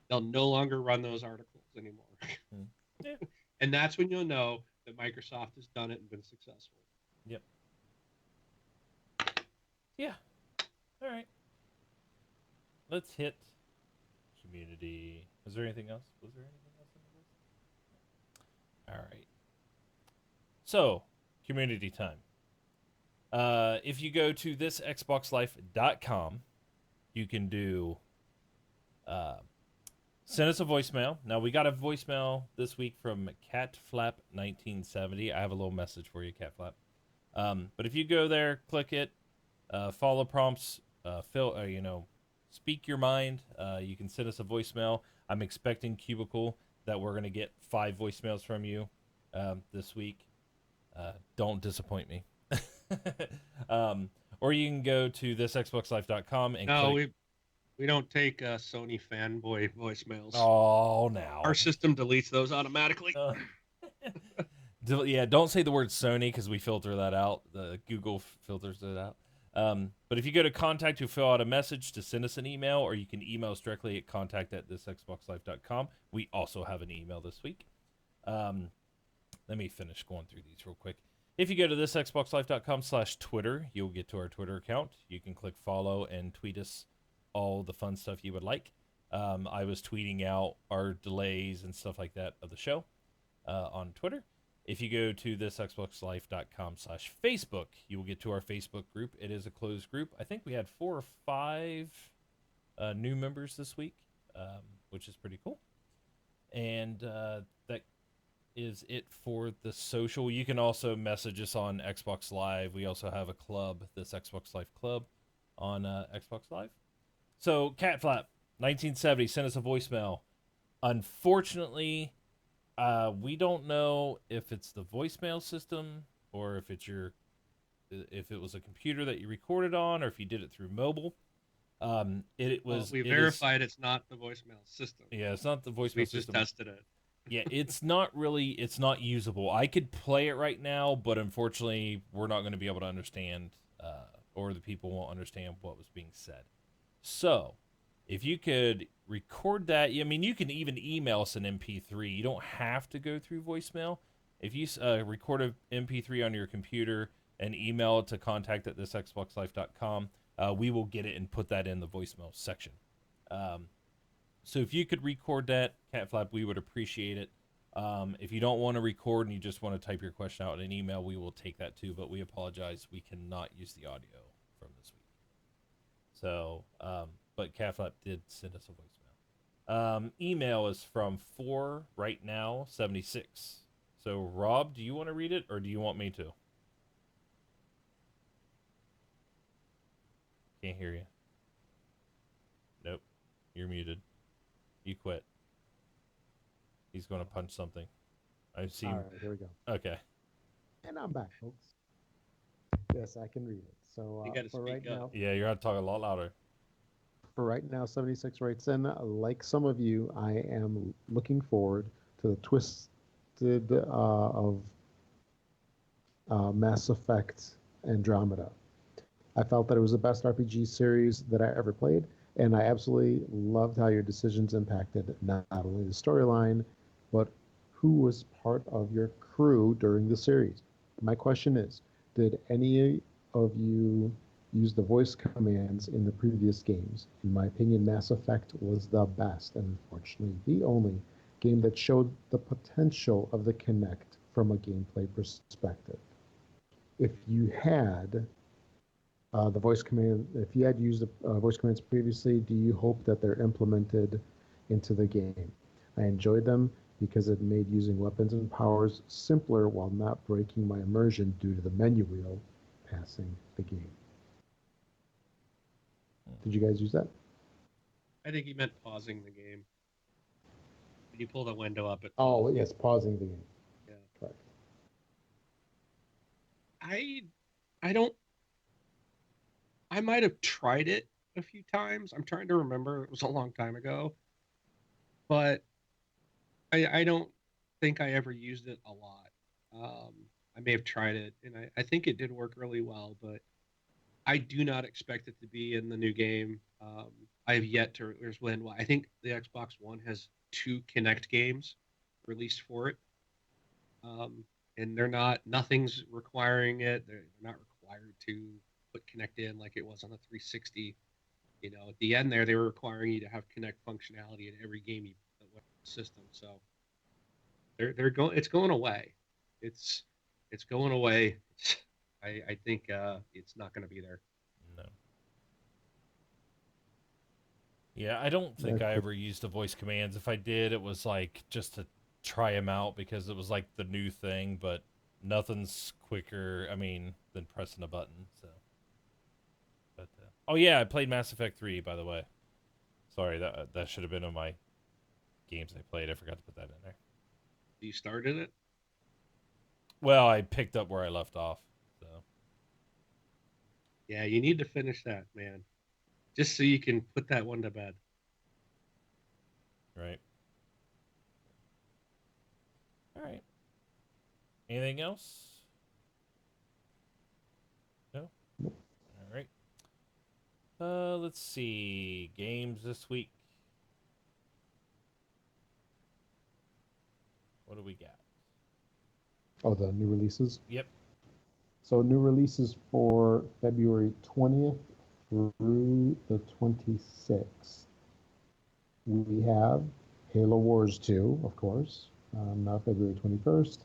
They'll no longer run those articles anymore. Hmm. Yeah. And that's when you'll know that Microsoft has done it and been successful. Yep. Yeah. All right. Let's hit community. Was there anything else? Was there anything else on the list? All right. So, community time. If you go to thisxboxlife.com, you can do send us a voicemail. Now, we got a voicemail this week from CatFlap1970. I have a little message for you, CatFlap. But if you go there, click it, follow prompts, speak your mind. You can send us a voicemail. I'm expecting Cubicle that we're going to get 5 voicemails from you this week. Don't disappoint me. Or you can go to thisxboxlife.com and No, click. we don't take Sony fanboy voicemails. Oh, now. Our system deletes those automatically. Yeah, don't say the word Sony because we filter that out. The Google filters it out. But if you go to contact to fill out a message to send us an email, or you can email us directly at contact@thisxboxlife.com. We also have an email this week. Let me finish going through these real quick. If you go to thisxboxlife.com/Twitter, you'll get to our Twitter account. You can click follow and tweet us all the fun stuff you would like. I was tweeting out our delays and stuff like that of the show on Twitter. If you go to thisxboxlife.com/Facebook, you will get to our Facebook group. It is a closed group. I think we had 4 or 5 new members this week, which is pretty cool. And that is it for the social. You can also message us on Xbox Live. We also have a club, this Xbox Live Club, on Xbox Live. So, CatFlap, 1970, sent us a voicemail. Unfortunately, we don't know if it's the voicemail system or if it's if it was a computer that you recorded on, or if you did it through mobile. We verified it's not the voicemail system. Yeah, it's not the voicemail We system. just tested it. Yeah, it's not usable. I could play it right now, but unfortunately, we're not going to be able to understand, or the people won't understand what was being said. So, if you could record that, I mean, you can even email us an MP3. You don't have to go through voicemail. If you record an MP3 on your computer and email it to contact@thisxboxlife.com, we will get it and put that in the voicemail section. So if you could record that, CatFlap, we would appreciate it. If you don't want to record and you just want to type your question out in an email, we will take that too, but we apologize. We cannot use the audio from this week. So, but CatFlap did send us a voicemail. Email is from 4rightnow76. So, Rob, do you want to read it or do you want me to? Can't hear you. Nope. You're muted. You quit. He's going to punch something. I see. All right, here we go. Okay. And I'm back, folks. Yes, I can read it. So You got to for right speak up. now, Yeah, you're going to talk a lot louder. 76 writes in, like some of you, I am looking forward to the twisted of Mass Effect Andromeda. I felt that it was the best RPG series that I ever played, and I absolutely loved how your decisions impacted not only the storyline, but who was part of your crew during the series. My question is, did any of you use the voice commands in the previous games? In my opinion, Mass Effect was the best, and unfortunately the only game that showed the potential of the Kinect from a gameplay perspective. If you had the voice command, if you had used the voice commands previously, do you hope that they're implemented into the game? I enjoyed them because it made using weapons and powers simpler while not breaking my immersion due to the menu wheel passing the game. Did you guys use that? I think he meant pausing the game. When you pull the window up, it Oh, pauses. yes, pausing the game. Yeah. Correct. I don't. I might have tried it a few times. I'm trying to remember. It was a long time ago, but I don't think I ever used it a lot. I may have tried it, and I think it did work really well, but I do not expect it to be in the new game. I have yet to. There's when I think the Xbox One has 2 Kinect games released for it, and they're not. Nothing's requiring it. They're not required to put Kinect in like it was on the 360. You know, at the end there, they were requiring you to have Kinect functionality in every game you put on the system. So they're going. It's going away. It's it's going away. I think it's not going to be there. No. Yeah, I don't think I ever used the voice commands. If I did, it was like just to try them out because it was like the new thing, but nothing's quicker, I mean, than pressing a button, so. But oh yeah, I played Mass Effect 3 by the way. Sorry, that should have been on my games I played. I forgot to put that in there. You started it. Well, I picked up where I left off. So. Yeah, you need to finish that, man. Just so you can put that one to bed. Right. All right. Anything else? No? All right. Let's see. Games this week. What do we got? Oh, the new releases? Yep. So new releases for February 20th through the 26th. We have Halo Wars 2, of course, February 21st.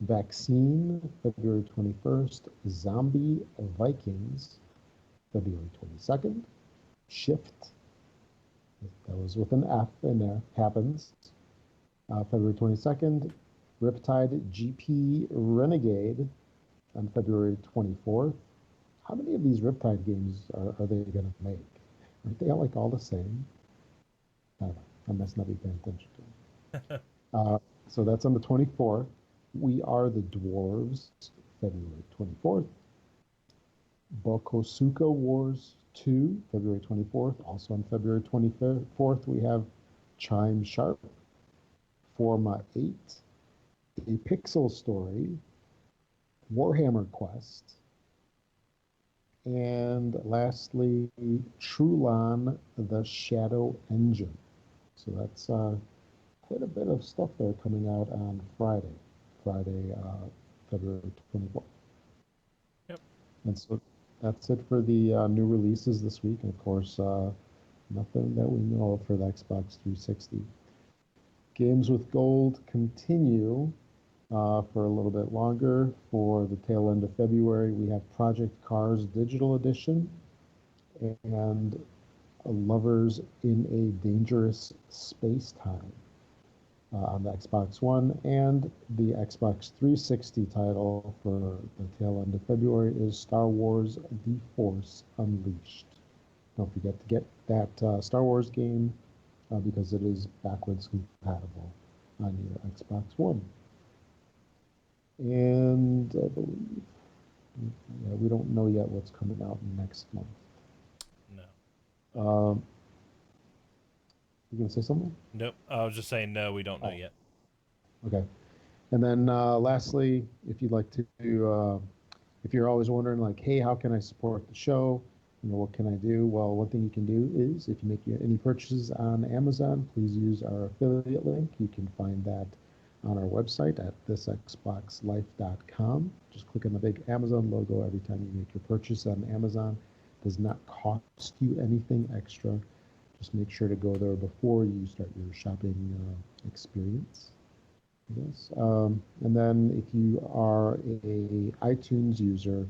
Vaccine, February 21st. Zombie Vikings, February 22nd. Shift, that was with an F in there, happens, February 22nd. Riptide GP Renegade on February 24th. How many of these Riptide games are they going to make? Aren't they all like all the same? I don't know. I must not be paying attention to them. So that's on the 24th. We Are the Dwarves, February 24th. Bokosuka Wars 2, February 24th. Also on February 24th, we have Chime Sharp, Forma 8, A Pixel Story, Warhammer Quest, and lastly, Trulon, the Shadow Engine. So that's quite a bit of stuff there coming out on Friday, February 24th. Yep. And so that's it for the new releases this week. And of course, nothing that we know of for the Xbox 360. Games with Gold continue for a little bit longer. For the tail end of February, we have Project Cars Digital Edition and Lovers in a Dangerous Space Time. on the Xbox One, and the Xbox 360 title for the tail end of February is Star Wars The Force Unleashed. Don't forget to get that Star Wars game because it is backwards compatible on your Xbox One. And I believe, yeah, we don't know yet what's coming out next month. No. You gonna say something? Nope. I was just saying no. We don't know Oh. yet. Okay. And then lastly, if you'd like to, if you're always wondering like, hey, how can I support the show? What can I do? Well, one thing you can do is if you make any purchases on Amazon, please use our affiliate link. You can find that on our website at thisxboxlife.com. Just click on the big Amazon logo every time you make your purchase on Amazon. It does not cost you anything extra. Just make sure to go there before you start your shopping experience. Yes. And then if you are a iTunes user,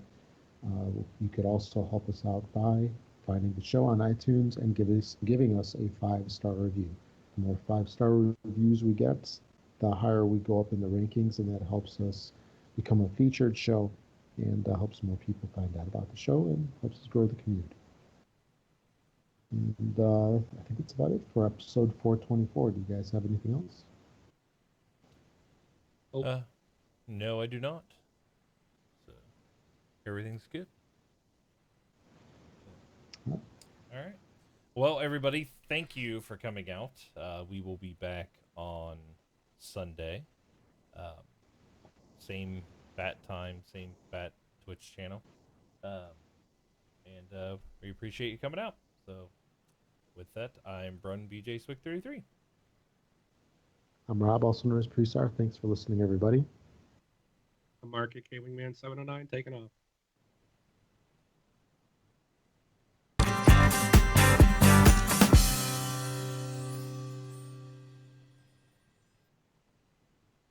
you could also help us out by finding the show on iTunes and giving us a 5-star review. The more 5-star reviews we get, the higher we go up in the rankings, and that helps us become a featured show and helps more people find out about the show and helps us grow the community. And I think that's about it for episode 424. Do you guys have anything else? Oh, No, I do not. So everything's good. Yeah. All right. Well, everybody, thank you for coming out. We will be back on Sunday. Same bat time, same bat Twitch channel. And we appreciate you coming out. So with that, I'm Brun BJ Swick 33. I'm Rob, also known as Prestar. Thanks for listening, everybody. I'm Mark at K Wingman 709 taking off.